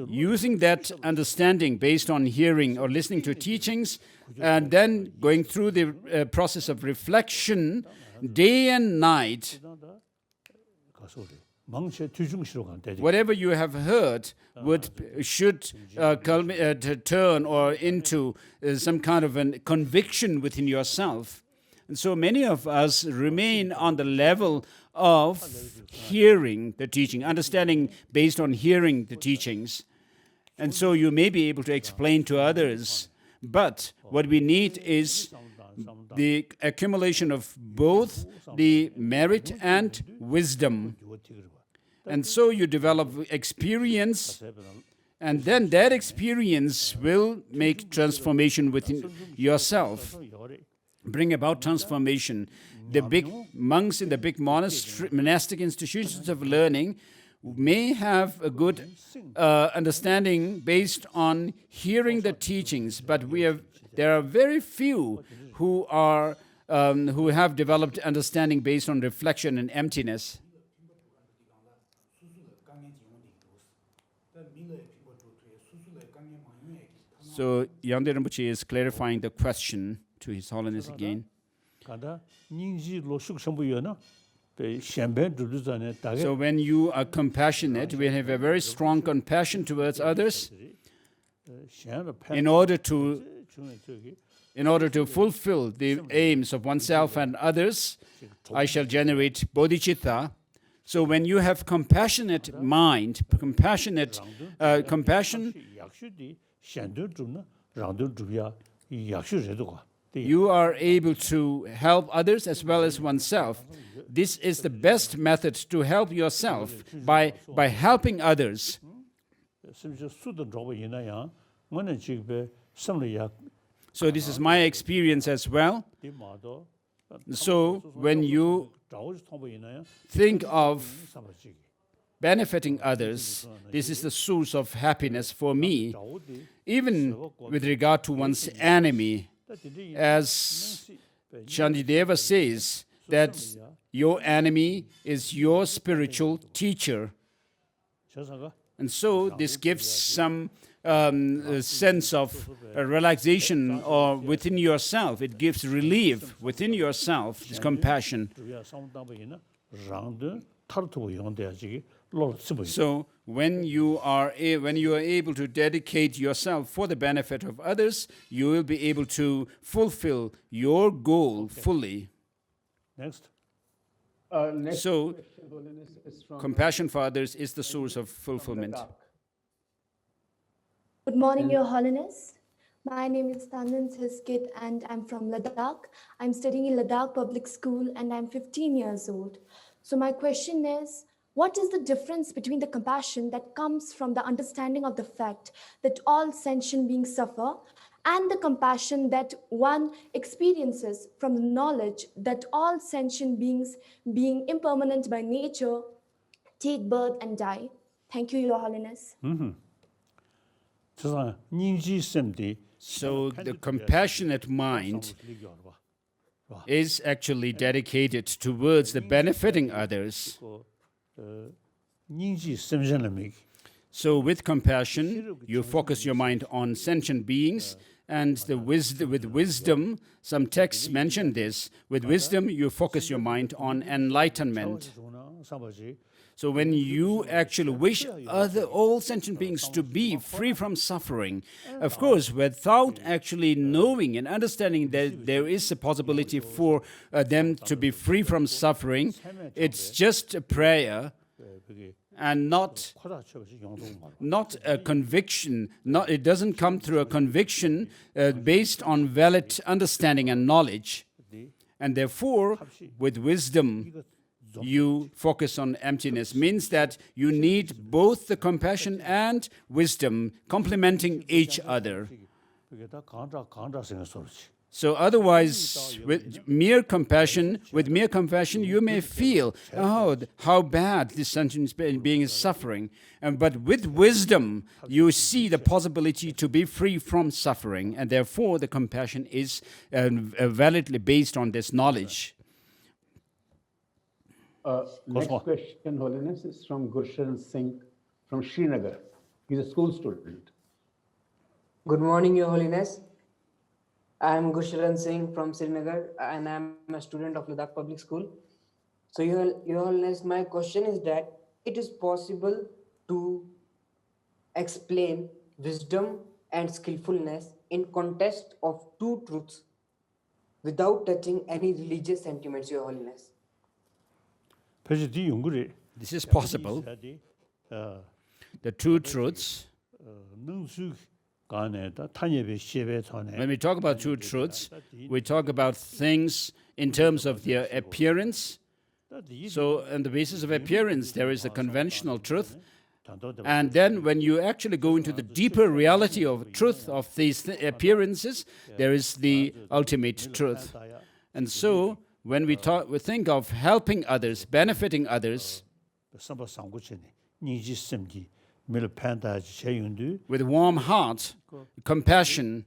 S3: using that understanding based on hearing or listening to teachings, and then going through the process of reflection day and night, whatever you have heard should turn or into some kind of a conviction within yourself. And so many of us remain on the level of hearing the teaching, understanding based on hearing the teachings. And so you may be able to explain to others, but what we need is the accumulation of both the merit and wisdom. And so you develop experience, and then that experience will make transformation within yourself, bring about transformation. The big monks in the big monastic institutions of learning may have a good understanding based on hearing the teachings, but there are very few who have developed understanding based on reflection and emptiness. So Yangde Rinpoche is clarifying the question to His Holiness again. So when you are compassionate, we have a very strong compassion towards others. In order to fulfill the aims of oneself and others, I shall generate bodhicitta. So when you have compassionate mind, compassion, you are able to help others as well as oneself. This is the best method to help yourself, by helping others. So this is my experience as well. So when you think of benefiting others. This is the source of happiness for me, even with regard to one's enemy. As Shantideva says, that your enemy is your spiritual teacher. And so this gives some sense of relaxation or within yourself. It gives relief within yourself, this compassion. So when you are able to dedicate yourself for the benefit of others, you will be able to fulfill your goal fully.
S1: Next
S3: So
S1: question, Holiness, is from
S3: compassion for others is the source of fulfillment.
S1: Ladakh.
S6: Good morning, Your Holiness. My name is Tandan Siskit and I'm from Ladakh. I'm studying in Ladakh Public School and I'm 15 years old. So my question is, what is the difference between the compassion that comes from the understanding of the fact that all sentient beings suffer and the compassion that one experiences from the knowledge that all sentient beings, being impermanent by nature, take birth and die? Thank you, Your Holiness.
S3: So the compassionate mind is actually dedicated towards the benefiting others. So with compassion, you focus your mind on sentient beings, and with wisdom, some texts mention this, with wisdom you focus your mind on enlightenment. So when you actually wish all sentient beings to be free from suffering, of course, without actually knowing and understanding that there is a possibility for them to be free from suffering, it's just a prayer and not a conviction. It doesn't come through a conviction based on valid understanding and knowledge. And therefore, with wisdom, you focus on emptiness. Means that you need both the compassion and wisdom complementing each other. So otherwise, with mere compassion, you may feel, oh, how bad this sentient being is suffering. But with wisdom, you see the possibility to be free from suffering. And therefore, the compassion is validly based on this knowledge.
S1: Next question, Holiness, is from Gursharan Singh from Srinagar. He's a school student.
S7: Good morning, Your Holiness. I am Gursharan Singh from Srinagar and I am a student of Ladakh Public School. So, Your Holiness, my question is that it is possible to explain wisdom and skillfulness in context of two truths without touching any religious sentiments, Your Holiness.
S3: This is possible. The two truths. When we talk about two truths, we talk about things in terms of their appearance. So, on the basis of appearance, there is a conventional truth. And then when you actually go into the deeper reality of truth of these appearances, there is the ultimate truth. And so, when we think of helping others, benefiting others, with warm heart, compassion,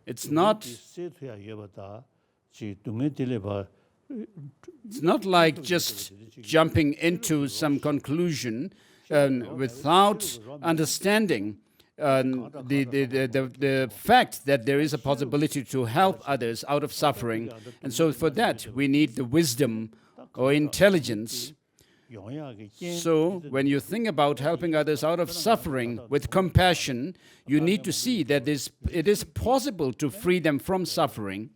S3: it's not like just jumping into some conclusion without understanding the fact that there is a possibility to help others out of suffering. And so for that, we need the wisdom or intelligence. So when you think about helping others out of suffering with compassion, you need to see that it is possible to free them from suffering.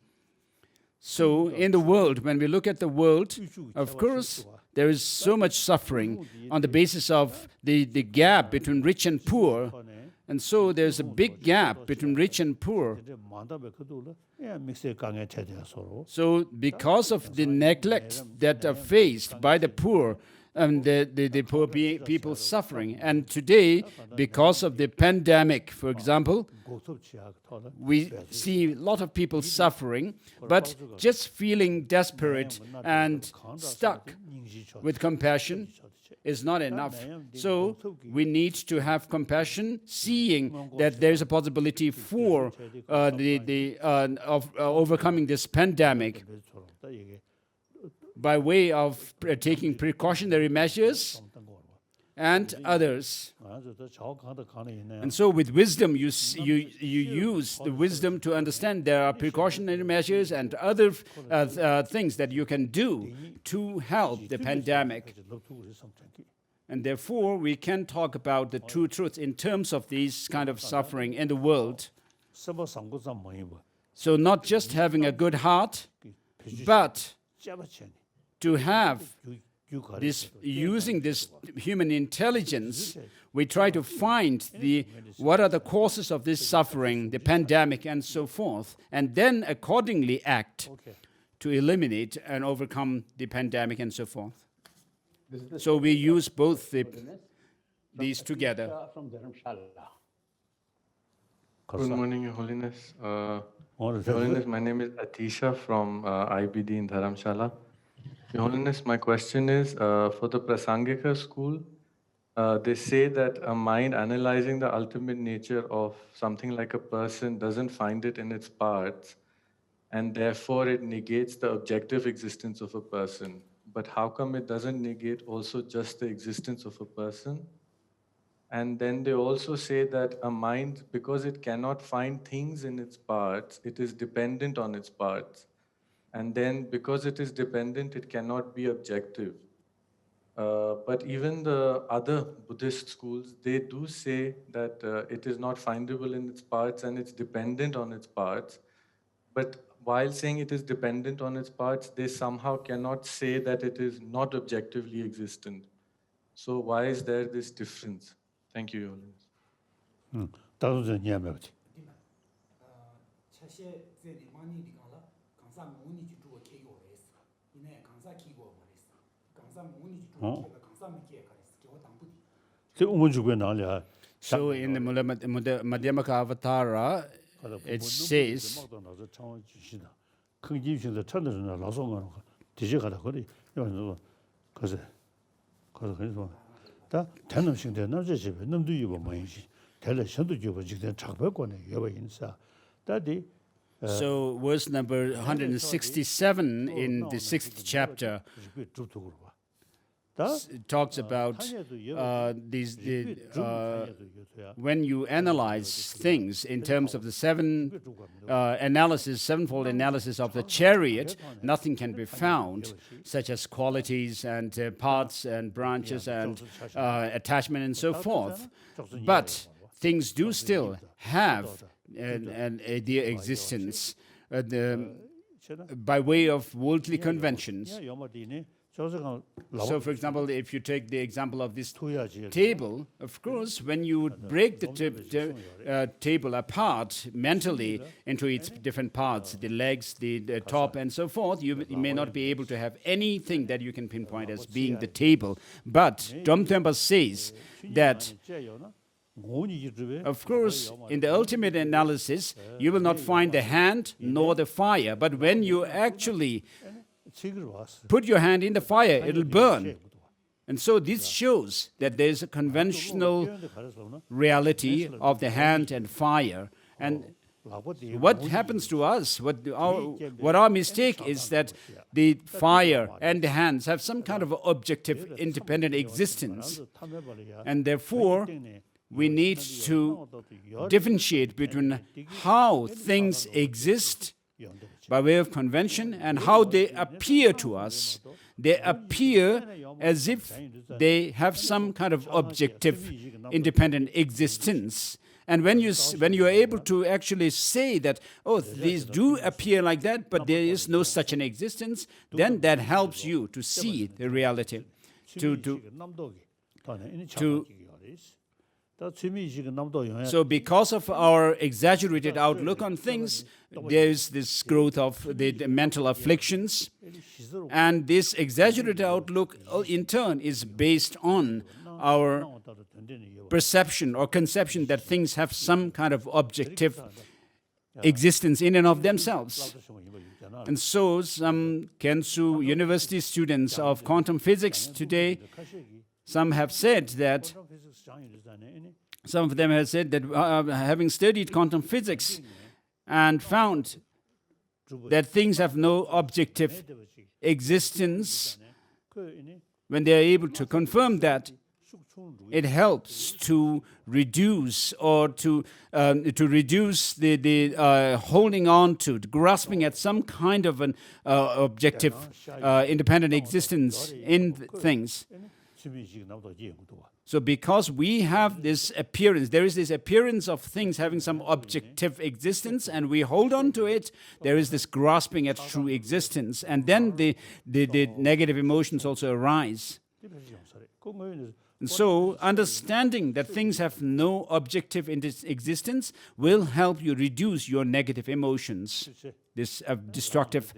S3: So in the world, when we look at the world, of course, there is so much suffering on the basis of the gap between rich and poor. And so there's a big gap between rich and poor. So because of the neglect that are faced by the poor, the poor people suffering. And today, because of the pandemic, for example, we see a lot of people suffering, but just feeling desperate and stuck with compassion is not enough. So we need to have compassion, seeing that there's a possibility for overcoming this pandemic by way of taking precautionary measures and others. And so with wisdom, you use the wisdom to understand there are precautionary measures and other things that you can do to help the pandemic. And therefore, we can talk about the two truths in terms of these kind of suffering in the world. So not just having a good heart, but to have this, using this human intelligence, we try to find what are the causes of this suffering, the pandemic, and so forth, and then accordingly act to eliminate and overcome the pandemic and so forth. So we use both these together.
S1: From Dharasmala.
S8: Good morning, Your Holiness. Your Holiness, my name is Atisha from IBD in Dharamshala. Your Holiness, my question is, for the Prasangika school, they say that a mind analyzing the ultimate nature of something like a person doesn't find it in its parts, and therefore it negates the objective existence of a person. But how come it doesn't negate also just the existence of a person? And then they also say that a mind, because it cannot find things in its parts, it is dependent on its parts. And then because it is dependent, it cannot be objective. But even the other Buddhist schools, they do say that it is not findable in its parts and it's dependent on its parts. But while saying it is dependent on its parts, they somehow cannot say that it is not objectively existent. So why is there this difference? Thank you, Your Holiness.
S3: So in the Madhyamaka Avatara, it says, so verse number 167 in the 6th chapter talks about when you analyze things in terms of the sevenfold analysis of the chariot, nothing can be found, such as qualities and parts and branches and attachment and so forth. But things do still have their existence by way of worldly conventions. So, for example, if you take the example of this table, of course, when you break the table apart mentally into its different parts, the legs, the top, and so forth, you may not be able to have anything that you can pinpoint as being the table. But Domtempa says that, of course, in the ultimate analysis, you will not find the hand nor the fire. But when you actually put your hand in the fire, it'll burn. And so this shows that there's a conventional reality of the hand and fire. And what happens to us, what our mistake is that the fire and the hands have some kind of objective independent existence. And therefore, we need to differentiate between how things exist by way of convention and how they appear to us. They appear as if they have some kind of objective, independent existence. And when you are able to actually say that, oh, these do appear like that, but there is no such an existence, then that helps you to see the reality, So because of our exaggerated outlook on things, there is this growth of the mental afflictions, And this exaggerated outlook, in turn, is based on our perception or conception that things have some kind of objective existence in and of themselves. And so some Kensu University students of quantum physics today, some of them have said that having studied quantum physics and found that things have no objective existence, when they are able to confirm that, it helps to reduce or to reduce the holding on to, grasping at some kind of an objective, independent existence in things. So because we have this appearance, there is this appearance of things having some objective existence, and we hold on to it, there is this grasping at true existence, and then the negative emotions also arise. And so understanding that things have no objective existence will help you reduce your negative emotions, this destructive,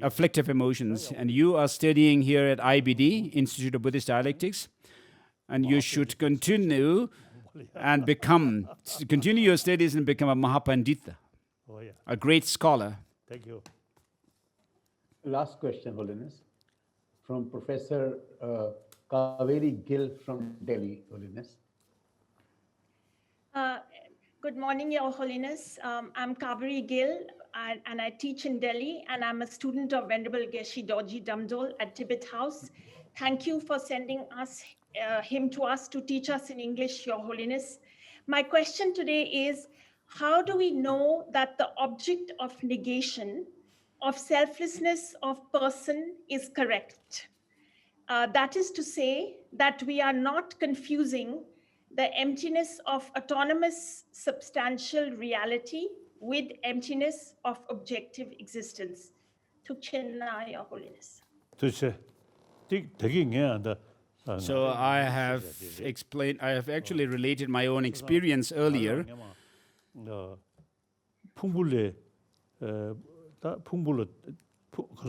S3: afflictive emotions. And you are studying here at IBD, Institute of Buddhist Dialectics, and you should continue your studies and become a Mahapandita, a great scholar.
S2: Thank you.
S1: Last question, Holiness, from Professor Kaveri Gill from Delhi, Holiness.
S9: Good morning, Your Holiness. I'm Kaveri Gill, and I teach in Delhi, and I'm a student of Venerable Geshe Dorji Damdol at Tibet House. Thank you for sending him to us to teach us in English, Your Holiness. My question today is, how do we know that the object of negation, of selflessness of person is correct? That is to say that we are not confusing the emptiness of autonomous substantial reality with emptiness of objective existence. Tukchenna, Your Holiness.
S3: So I have actually related my own experience earlier.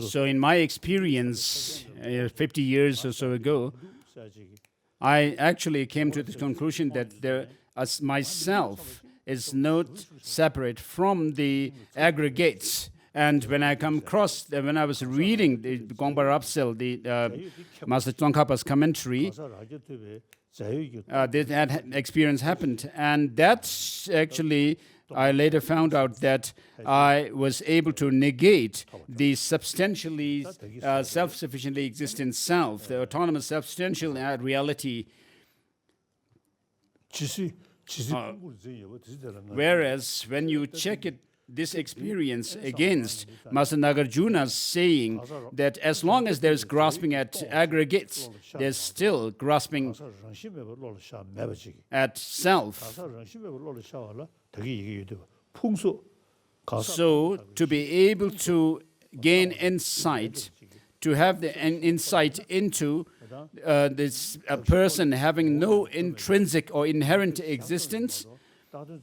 S3: So in my experience, 50 years or so ago, I actually came to the conclusion that myself is not separate from the aggregates. And when I when I was reading the Gongpa Rapsel, the Master Tsongkhapa's commentary, that experience happened. And that's actually, I later found out that I was able to negate the substantially, self-sufficiently existent self, the autonomous substantial reality. Whereas when you check this experience against Master Nagarjuna's saying that as long as there's grasping at aggregates, there's still grasping at self. So to be able to gain insight, to have the insight into this person having no intrinsic or inherent existence, and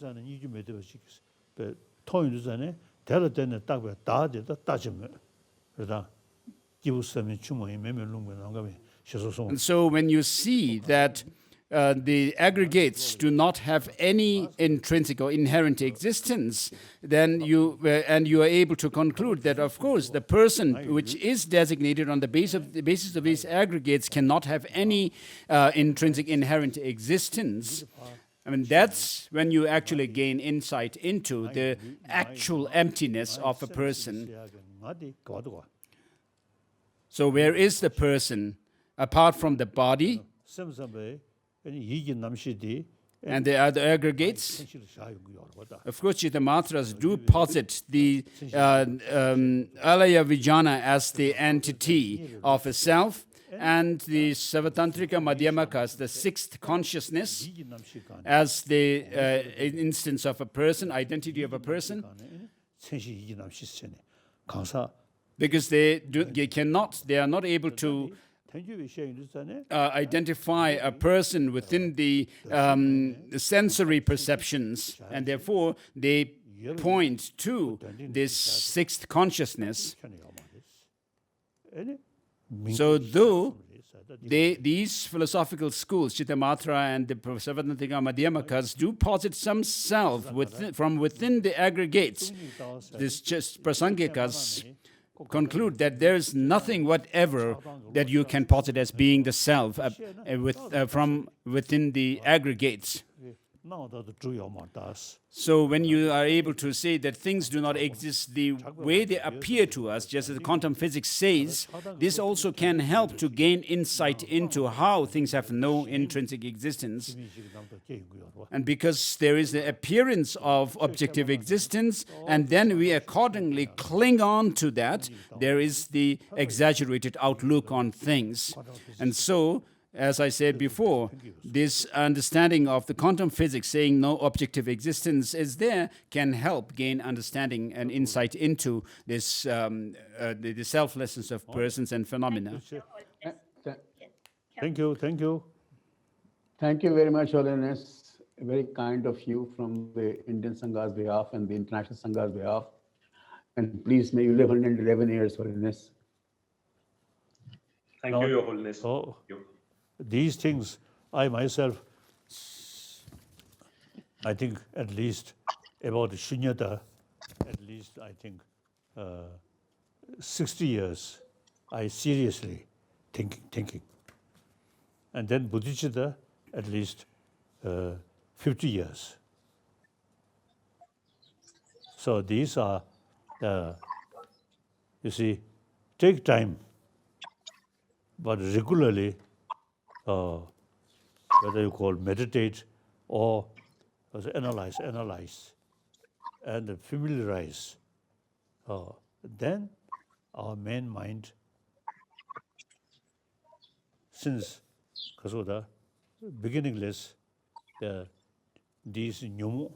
S3: so when you see that the aggregates do not have any intrinsic or inherent existence, then you are able to conclude that, of course, the person which is designated on the basis of these aggregates cannot have any intrinsic inherent existence. I mean, that's when you actually gain insight into the actual emptiness of a person. So where is the person apart from the body and the other aggregates? Of course, Chittamatras do posit the Alaya Vijnana as the entity of a self, and the Savatantrika Madhyamaka as the sixth consciousness, as the instance of a person, identity of a person, because they are not able to identify a person within the sensory perceptions, and therefore they point to this sixth consciousness. So though these philosophical schools, Chittamatra and the Savatnatika Madhyamakas, do posit some self from within the aggregates, these Prasangikas conclude that there is nothing whatever that you can posit as being the self from within the aggregates. So when you are able to say that things do not exist the way they appear to us, just as quantum physics says, this also can help to gain insight into how things have no intrinsic existence. And because there is the appearance of objective existence, and then we accordingly cling on to that, there is the exaggerated outlook on things. And so, as I said before, this understanding of the quantum physics saying no objective existence is there can help gain understanding and insight into this the selflessness of persons and phenomena.
S2: Thank you.
S1: Thank you very much, Holiness. Very kind of you from the Indian Sangha's behalf and the International Sangha's behalf. And please, may you live 111 years, Holiness.
S5: Thank you, Your Holiness.
S2: So, these things, I myself, I think at least about Shunyata, at least I think 60 years, I seriously thinking. And then Bodhicitta, at least 50 years. So these are, you see, take time, but regularly, whether you call meditate or analyze, and familiarize, then our main mind, since Kasoda, beginningless, these nyomo,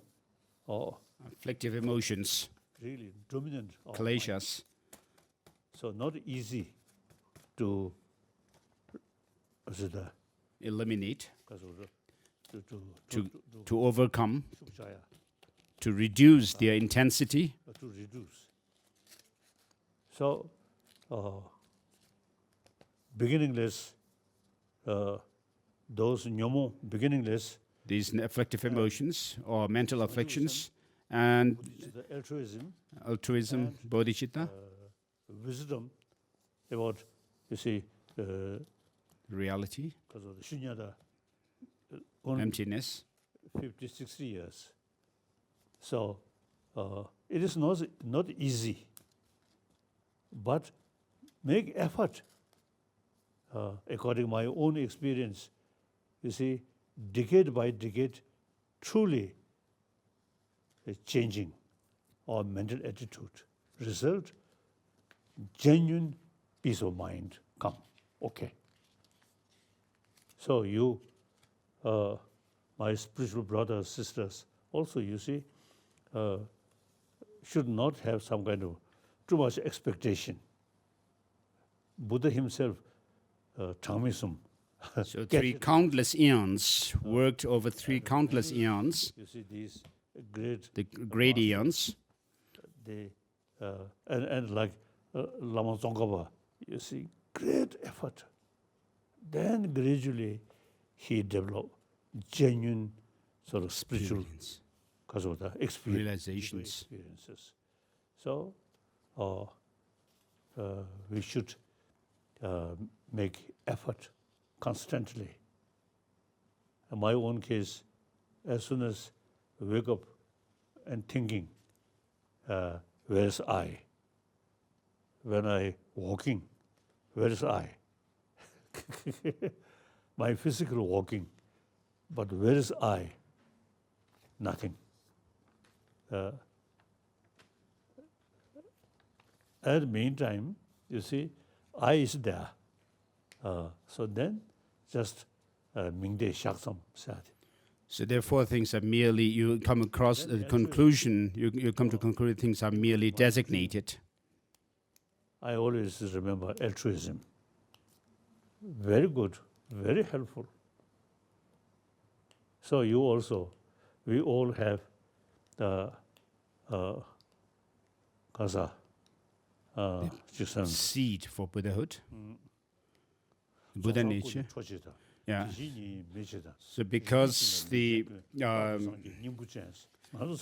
S2: or
S3: Afflictive emotions,
S2: really dominant,
S3: kleshas.
S2: So not easy to
S3: eliminate, to overcome, to reduce their intensity.
S2: So, beginningless, those nyomo, beginningless,
S3: these afflictive emotions or mental afflictions, and altruism, bodhicitta,
S2: wisdom about, you see,
S3: reality,
S2: because of the shunyata,
S3: emptiness,
S2: 50, 60 years. So it is not easy, but make effort. According to my own experience, you see, decade by decade, truly changing our mental attitude. Result, genuine peace of mind come. Okay. So you, my spiritual brothers, sisters, also you see, should not have some kind of too much expectation. Buddha himself, Changmisum.
S3: So countless eons, worked over countless eons.
S2: You see these
S3: the great eons.
S2: And like Lama Tsongkhapa, you see, great effort. Then gradually he developed genuine sort of spiritual
S3: realizations.
S2: Experiences. So we should make effort constantly. In my own case, as soon as I wake up and thinking, where's I? When I walking, where's I? My physical walking, but where is I? Nothing. At the meantime, you see, I is there. So then, just Mingde Shaksam said.
S3: So therefore, things are merely, you come across the conclusion, you come to conclude things are merely designated.
S2: I always remember altruism. Very good, very helpful. So you also, we all have the
S3: seed for Buddhahood, Buddha nature. Yeah. So because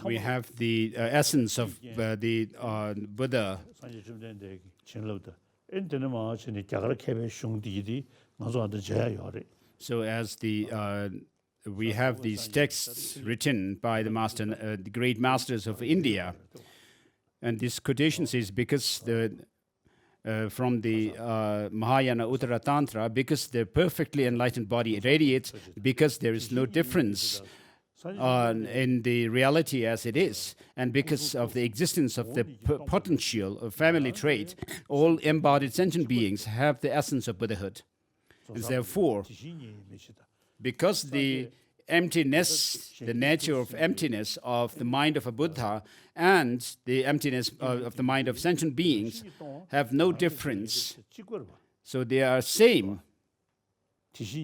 S3: we have the essence of the Buddha, so as we have these texts written by the the great masters of India, and this quotation says, because from the Mahayana Uttara Tantra, because the perfectly enlightened body radiates, because there is no difference in the reality as it is, and because of the existence of the potential of family trait, all embodied sentient beings have the essence of Buddhahood. And therefore, because the emptiness, the nature of emptiness of the mind of a Buddha and the emptiness of the mind of sentient beings have no difference, so they are same, which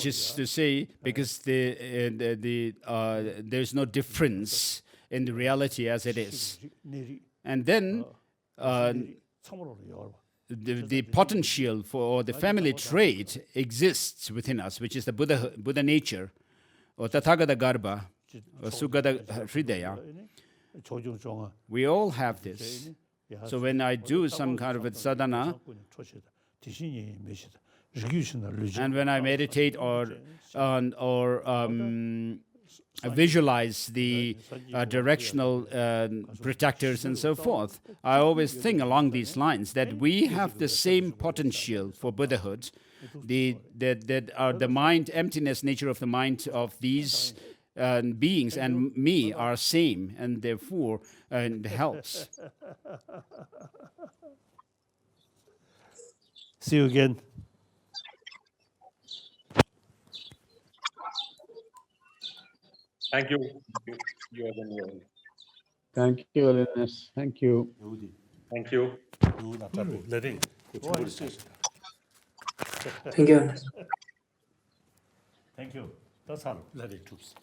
S3: is to say, because there's no difference in the reality as it is. And then the potential for the family trait exists within us, which is the Buddha nature, or Tathagata Garbha, or Sugata Hridaya. We all have this. So when I do some kind of a sadhana, and when I meditate or visualize the directional protectors and so forth, I always think along these lines that we have the same potential for Buddhahood. The mind, emptiness nature of the mind of these beings and me are same, and therefore it helps.
S4: See you again.
S5: Thank you. You are the new.
S1: Thank you, Holiness. Thank you.
S5: Thank you.
S7: Thank you.
S2: Thank you. That's all. Let it choose.